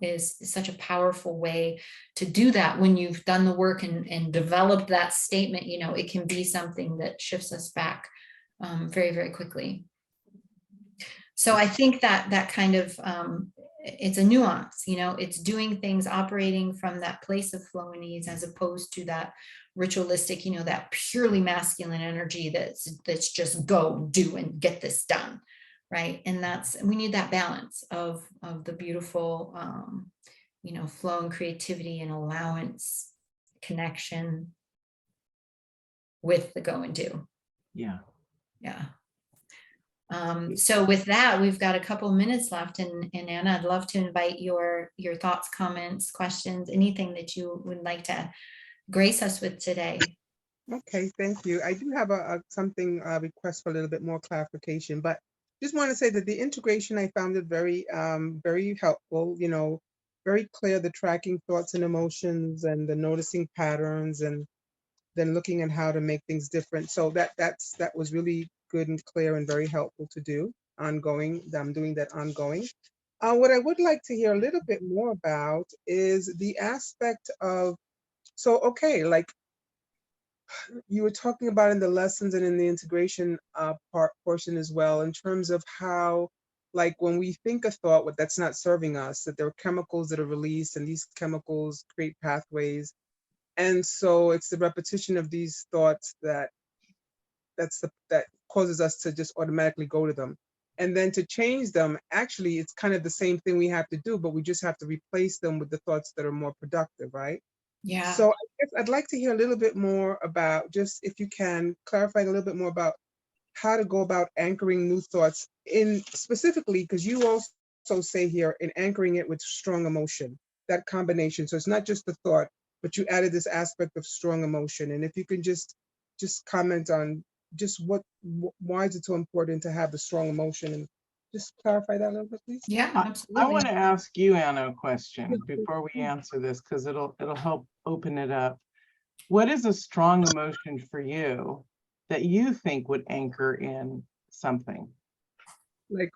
is such a powerful way to do that. When you've done the work and developed that statement, it can be something that shifts us back very, very quickly. So I think that kind of, it's a nuance, it's doing things, operating from that place of flow and ease, as opposed to that ritualistic, that purely masculine energy that's just go do and get this done. Right. And we need that balance of the beautiful, flow and creativity and allowance, connection with the go and do. Yeah. Yeah. So with that, we've got a couple minutes left, and Anna, I'd love to invite your thoughts, comments, questions, anything that you would like to grace us with today. Okay, thank you. I do have something request for a little bit more clarification, but just want to say that the integration, I found it very very helpful. Very clear, the tracking thoughts and emotions and the noticing patterns, and then looking at how to make things different. So that was really good and clear and very helpful to do ongoing. I'm doing that ongoing. What I would like to hear a little bit more about is the aspect of, so okay, like you were talking about in the lessons and in the integration portion as well, in terms of how, like, when we think a thought that's not serving us, that there are chemicals that are released, and these chemicals create pathways. And so it's the repetition of these thoughts that causes us to just automatically go to them. And then to change them, actually, it's kind of the same thing we have to do, but we just have to replace them with the thoughts that are more productive, right? Yeah. So I guess I'd like to hear a little bit more about, just if you can clarify a little bit more about how to go about anchoring new thoughts in specifically, because you also say here in anchoring it with strong emotion, that combination. So it's not just the thought, but you added this aspect of strong emotion. And if you can just comment on just why is it so important to have the strong emotion, and just clarify that a little bit, please. Yeah, I absolutely. want to ask you, Anna, a question Yes, before we please. answer this, because it'll help open it up. What is a strong emotion for you that you think would anchor in something? Like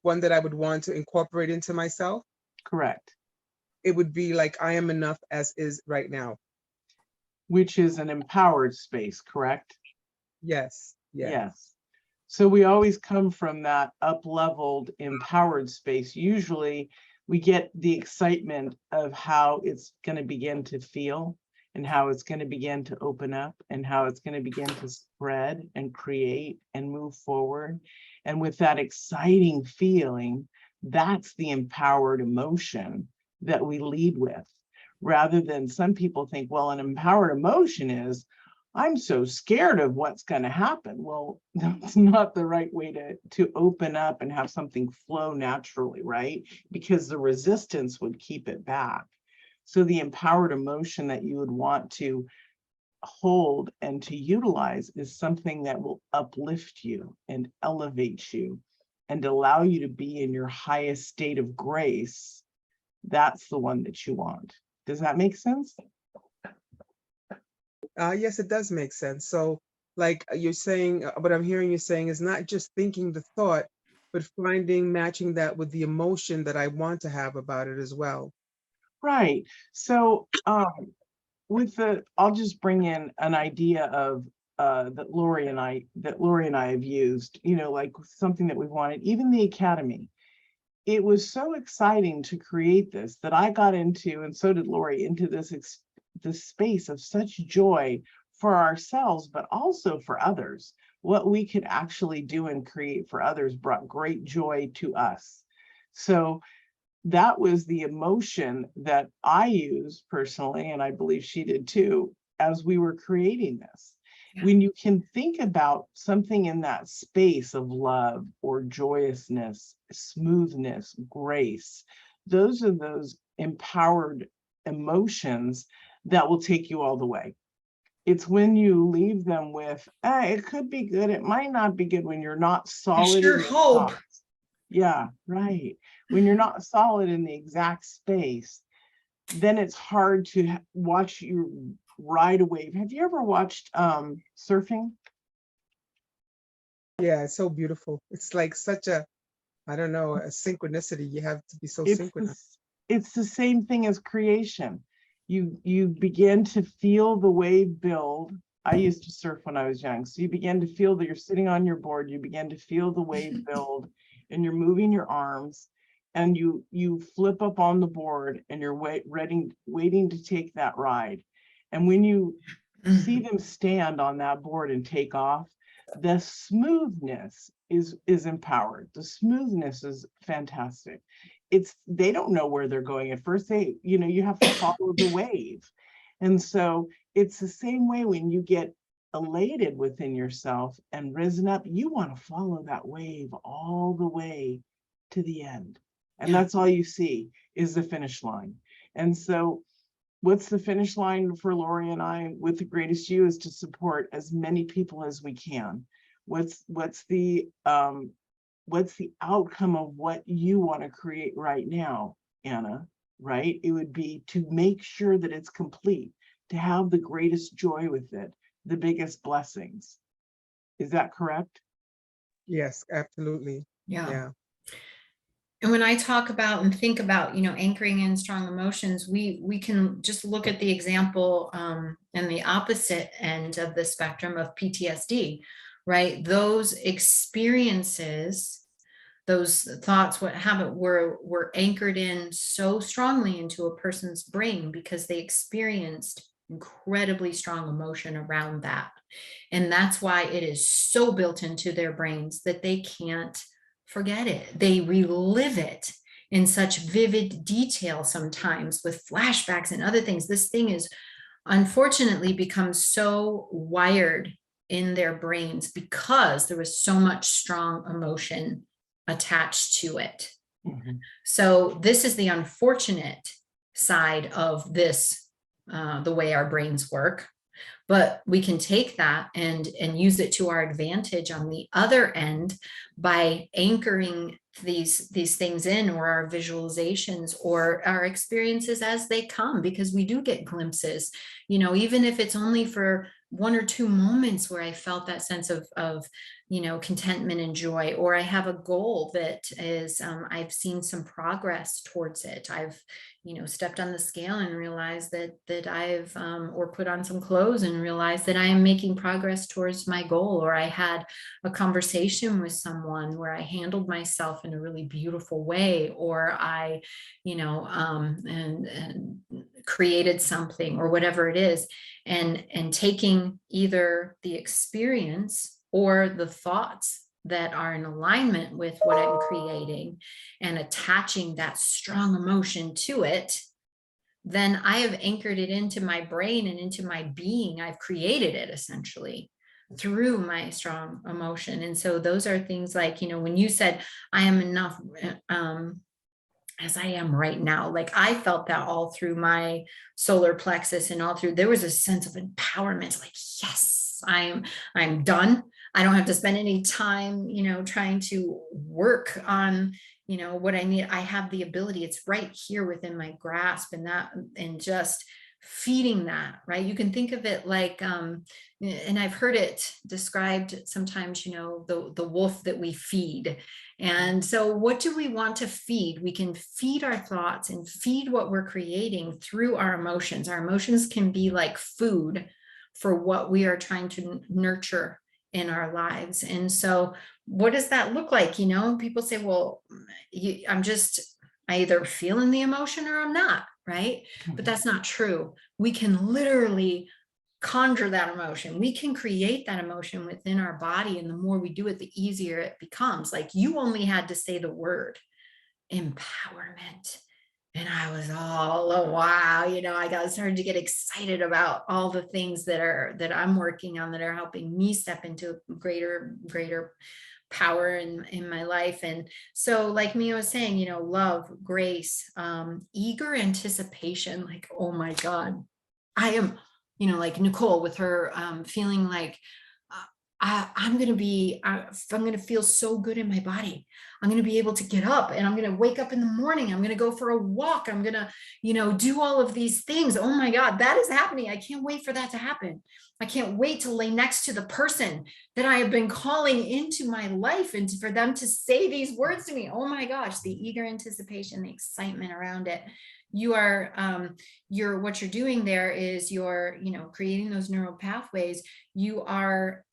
one that I would want to incorporate into myself. Correct. It would be like, I am enough as is right now. Which is an empowered space, correct? Yes, yes. Yes. So we always come from that up-leveled, empowered space. Usually we get the excitement of how it's going to begin to feel and how it's going to begin to open up and how it's going to begin to spread and create and move forward. And with that exciting feeling, that's the empowered emotion that we lead with, rather than some people think, well, an empowered emotion is, I'm so scared of what's going to happen. Well, that's not the right way to open up and have something flow naturally, right? Because the resistance would keep it back. So the empowered emotion that you would want to hold and to utilize is something that will uplift you and elevate you and allow you to be in your highest state of grace. That's the one that you want. Does that make sense? Yes, it does make sense. So, like you're saying, what I'm hearing you saying is not just thinking the thought, but matching that with the emotion that I want to have about it as well. Right. So I'll just bring in an idea of that Lori and I have used, like something that we wanted, even the Academy. It was so exciting to create this that I got into, and so did Lori, into this space of such joy for ourselves, but also for others. What we could actually do and create for others brought great joy to us. So that was the emotion that I used personally, and I believe she did too, as we were creating this. Yeah. When you can think about something in that space of love or joyousness, smoothness, grace, those are those empowered emotions that will take you all the way. It's when you leave them with, it could be good, it might not be good, when you're not solid sure in your hope. thoughts. Yeah, right. When you're not solid in the exact space, then it's hard to watch you ride a wave. Have you ever watched surfing? Yeah, it's so beautiful. It's like such a, I don't know, a synchronicity. You have to be so It's synchronous. it's the same thing as creation. You begin to feel the wave build. I used to surf when I was young. So you begin to feel that you're sitting on your board, you begin to feel the wave build, and you're moving your arms, and you flip up on the board, and you're waiting to take that ride. And when you see them stand on that board and take off, the smoothness is empowered. The smoothness is fantastic. They don't know where they're going at first. You have to follow the wave. And so it's the same way when you get elated within yourself and risen up, you want to follow that wave all the way to the end. And Yeah. that's all you see is the finish line. And so what's the finish line for Lori and I with the Greatest You is to support as many people as we can. What's the outcome of what you want to create right now, Anna, right? It would be to make sure that it's complete, to have the greatest joy with it, the biggest blessings. Is that correct? Yes, absolutely. Yeah. Yeah. And when I talk about and think about, anchoring in strong emotions, we can just look at the example and the opposite end of the spectrum of PTSD, right? Those experiences, those thoughts, were anchored in so strongly into a person's brain because they experienced incredibly strong emotion around that. And that's why it is so built into their brains that they can't forget it. They relive it in such vivid detail sometimes with flashbacks and other things. This thing is unfortunately become so wired in their brains because there was so much strong emotion attached to it. Mhm. So this is the unfortunate side of this, the way our brains work. But we can take that and use it to our advantage on the other end by anchoring these things in, or our visualizations or our experiences as they come, because we do get glimpses, you know, even if it's only for 1 or 2 moments where I felt that sense of you know, contentment and joy, or I have a goal that is, I've seen some progress towards it. I've, you know, stepped on the scale and realized that I've, or put on some clothes and realized that I am making progress towards my goal, or I had a conversation with someone where I handled myself in a really beautiful way, or I, you know, and created something, or whatever it is, and taking either the experience or the thoughts that are in alignment with what I'm creating and attaching that strong emotion to it, then I have anchored it into my brain and into my being. I've created it essentially through my strong emotion. And so those are things like, you know, when you said, I am enough, as I am right now, like I felt that all through my solar plexus and all through, there was a sense of empowerment, like, yes, I'm done. I don't have to spend any time, you know, trying to work on, you know, what I need. I have the ability, it's right here within my grasp, and that, and just feeding that, right? You can think of it like, and I've heard it described sometimes, you know, the wolf that we feed. And so what do we want to feed? We can feed our thoughts and feed what we're creating through our emotions. Our emotions can be like food for what we are trying to nurture in our lives. And so what does that look like? You know, people say, well, I either feeling the emotion or I'm not, right? But that's not true. We can literally conjure that emotion. We can create that emotion within our body. And the more we do it, the easier it becomes. Like, you only had to say the word empowerment. And I was all, oh, wow, you know, I got started to get excited about all the things that I'm working on that are helping me step into greater power in my life. And so, like Mia was saying, you know, love, grace, eager anticipation, like, oh my God, I am, you know, like Nicole with her feeling like, I'm going to feel so good in my body. I'm going to be able to get up and I'm going to wake up in the morning. I'm going to go for a walk. I'm going to, you know, do all of these things. Oh my God, that is happening. I can't wait for that to happen. I can't wait to lay next to the person that I have been calling into my life and for them to say these words to me. Oh my gosh, the eager anticipation, the excitement around it. You are, what you're doing there is you're, you know, creating those neural pathways. You are,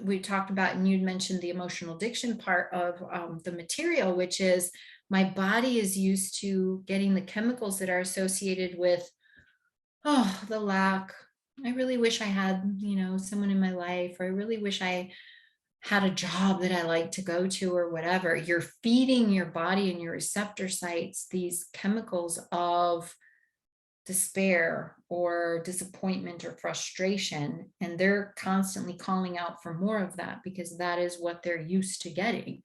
we talked about, and you'd mentioned the emotional addiction part of the material, which is my body is used to getting the chemicals that are associated with, oh, the lack. I really wish I had, you know, someone in my life, or I really wish I had a job that I like to go to, or whatever. You're feeding your body and your receptor sites these chemicals of despair or disappointment or frustration, and they're constantly calling out for more of that because that is what they're used to getting.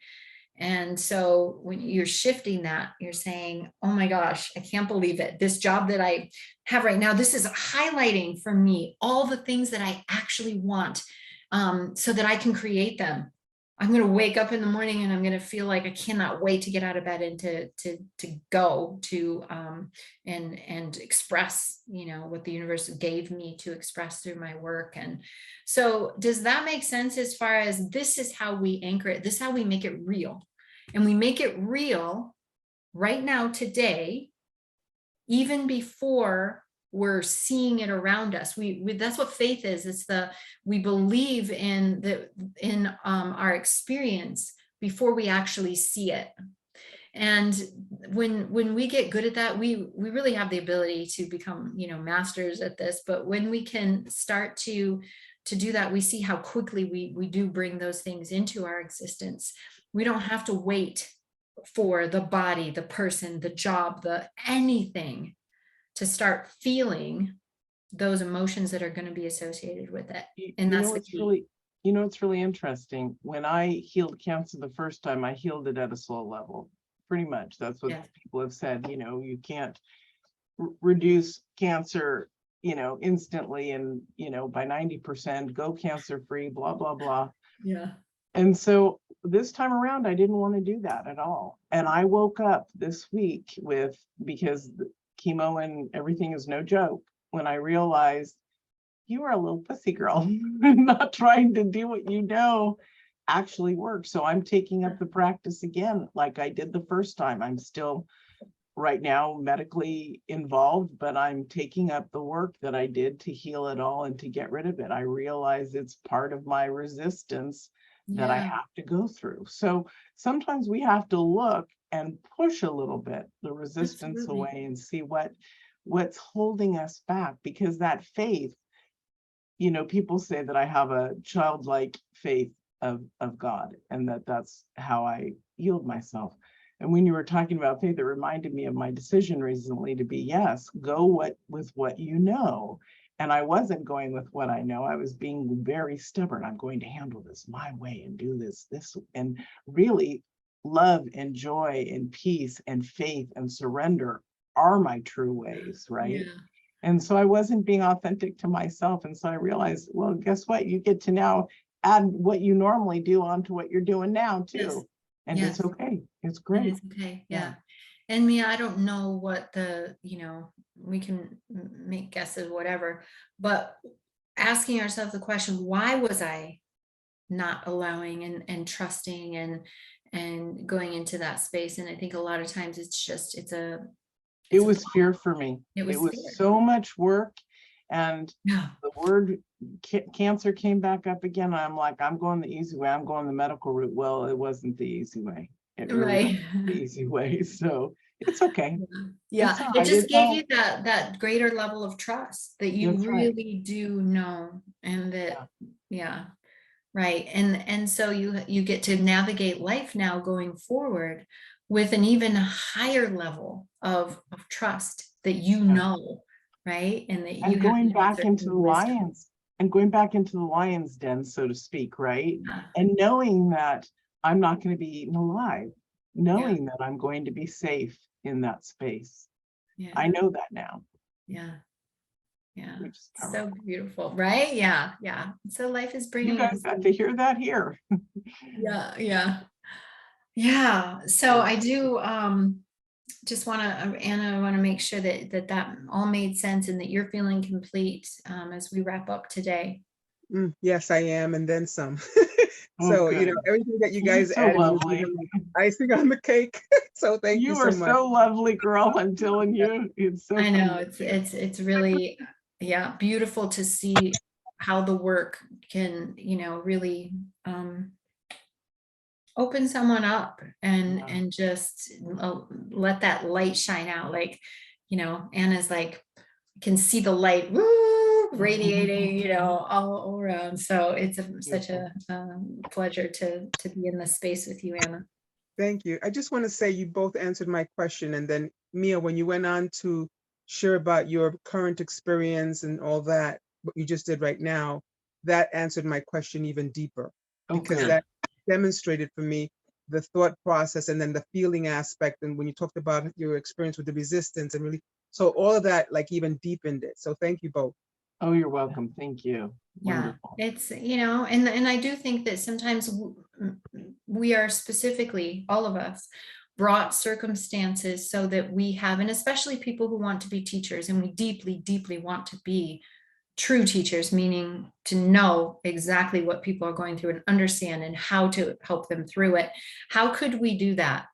And so when you're shifting that, you're saying, oh my gosh, I can't believe it. This job that I have right now, this is highlighting for me all the things that I actually want, so that I can create them. I'm going to wake up in the morning and I'm going to feel like I cannot wait to get out of bed and to go to and express, you know, what the universe gave me to express through my work. And so does that make sense, as far as this is how we anchor it? This is how we make it real. And we make it real right now, today, even before we're seeing it around us. We that's what faith is. It's we believe in our experience before we actually see it. And when we get good at that, we really have the ability to become, you know, masters at this. But when we can start to do that, we see how quickly we do bring those things into our existence. We don't have to wait for the body, the person, the job, the anything to start feeling those emotions that are going to be associated with it. And You that's know, the it's key. really, you know, it's really interesting. When I healed cancer the first time, I healed it at a soul level. Pretty much. That's what Yeah. people have said, you know, you can't reduce cancer, you know, instantly and, you know, by 90%, go cancer free, blah, blah, blah. Yeah. And so this time around, I didn't want to do that at all. And I woke up this week with, because the chemo and everything is no joke, when I realized you are a little pussy girl, not trying to do what you know actually works. So I'm taking up the practice again, like I did the first time. I'm still right now medically involved, but I'm taking up the work that I did to heal it all and to get rid of it. I realize it's part of my resistance that I Yeah. have to go through. So sometimes we have to look and push a little bit the resistance Absolutely. away and see what's holding us back, because that faith, you know, people say that I have a childlike faith of God, and that's how I healed myself. And when you were talking about faith, it reminded me of my decision recently to be, yes, go with what you know. And I wasn't going with what I know. I was being very stubborn. I'm going to handle this my way and do this, and really love and joy and peace and faith and surrender are my true ways, right? Yeah. And so I wasn't being authentic to myself. And so I realized, well, guess what? You get to now add what you normally do onto what you're doing now Yes. too. And Yes. it's okay. It's It great. is okay. Yeah. Yeah. And Mia, I don't know what we can make guesses, whatever, but asking ourselves the question, why was I not allowing and trusting and going into that space? And I think a lot of times It it's a was block. fear for me. It It was fear. was so much work. And Yeah. the word cancer came back up again. I'm like, I'm going the easy way. I'm going the medical route. Well, it wasn't the easy way. It really Right. wasn't the easy way. So it's okay. Yeah. It's all It right. just It's gave all, you that greater level of trust that you that's right. really do know, and Yeah. that, yeah. Right. And so you get to navigate life now going forward with an even higher level of trust that you Yeah. know, right? And that you And have going an back answer into and the wisdom. lions and going back into the lion's den, so to speak, right? Yeah. And knowing that I'm not going to be eaten alive, Yeah. knowing that I'm going to be safe in that space. Yeah. I know that now, Yeah. Yeah. which is So powerful. beautiful, right? Yeah. Yeah. So life is You bringing guys us. got to hear that here. Yeah. Yeah. Yeah. So I do just want to, Anna, I want to make sure that all made sense and that you're feeling complete as we wrap up today. Yes, I am, and then some. Oh, So, good. everything that you You're guys so added will be lovely. icing on the cake. So thank you You are so much. so lovely, girl. I'm telling you, it's so I fun know to see you. it's really, yeah, beautiful to see how the work can, really open someone up Yeah. and just let that light shine out. Like, Anna's like, can see the light radiating, all around. So it's such Beautiful. a pleasure to be in this space with you, Anna. Thank you. I just want to say you both answered my question. And then, Mia, when you went on to share about your current experience and all that, what you just did right now, that answered my question even deeper, Oh, because good. that demonstrated for me the thought process and then the feeling aspect. And when you talked about your experience with the resistance and really, so all of that like even deepened it. So thank you both. Oh, you're welcome. Thank you. Yeah, Wonderful. it's, and I do think that sometimes we are specifically, all of us, brought circumstances so that we have, and especially people who want to be teachers, and we deeply, deeply want to be true teachers, meaning to know exactly what people are going through and understand and how to help them through it. How could we do that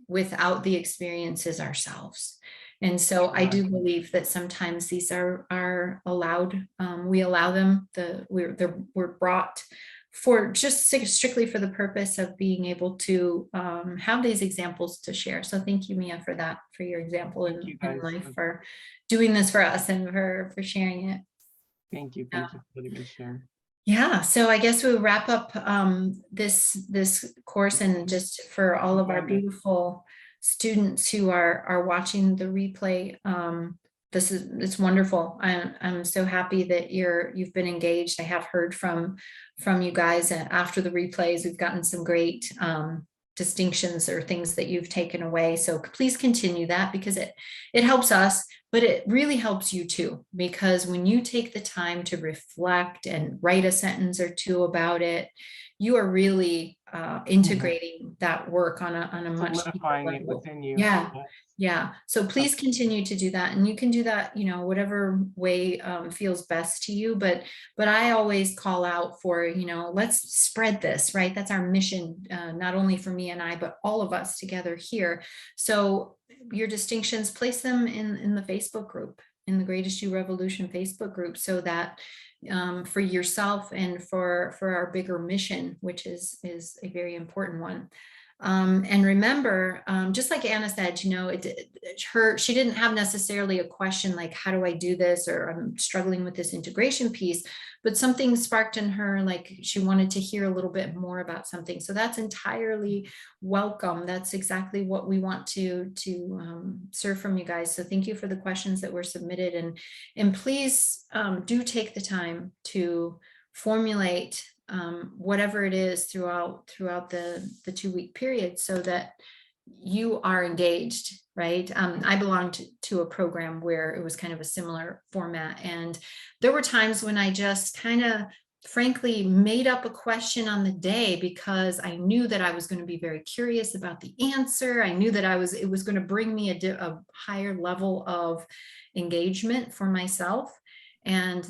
without the experiences ourselves? And so I do believe that sometimes these are allowed. We allow them. We're brought for just strictly for the purpose of being able to have these examples to share. So thank you, Mia, for that, for your example Thank you, in guys. life, for doing this for us and for sharing it. Thank you. Thank you for letting me share. Yeah, so I guess we'll wrap up this course, and just for all of our Wonderful. beautiful students who are watching the replay, it's wonderful. I'm so happy that you've been engaged. I have heard from you guys after the replays. We've gotten some great distinctions or things that you've taken away. So please continue that, because it helps us, but it really helps you too, because when you take the time to reflect and write a sentence or two about it, you are really integrating that work on a much deeper Solidifying it level. within you. Yeah. Yes. Yeah. So please continue to do that. And you can do that, whatever way feels best to you. But I always call out for, let's spread this, right? That's our mission, not only for me and I, but all of us together here. So your distinctions, place them in the Facebook group, in the Greatest You Revolution Facebook group, so that for yourself and for our bigger mission, which is a very important one. And remember, just like Anna said, she didn't have necessarily a question like, how do I do this? Or I'm struggling with this integration piece, but something sparked in her, like she wanted to hear a little bit more about something. So that's entirely welcome. That's exactly what we want to serve from you guys. So thank you for the questions that were submitted, and please do take the time to formulate whatever it is throughout the 2-week period, so that you are engaged, right? I belonged to a program where it was kind of a similar format, and there were times when I just kind of frankly made up a question on the day, because I knew that I was going to be very curious about the answer. I knew that it was going to bring me a higher level of engagement for myself, and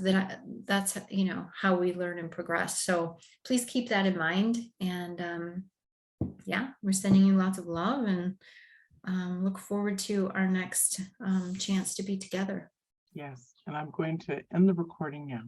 that's how we learn and progress. So please keep that in mind. And yeah, we're sending you lots of love, and look forward to our next chance to be together. Yes. And I'm going to end the recording now.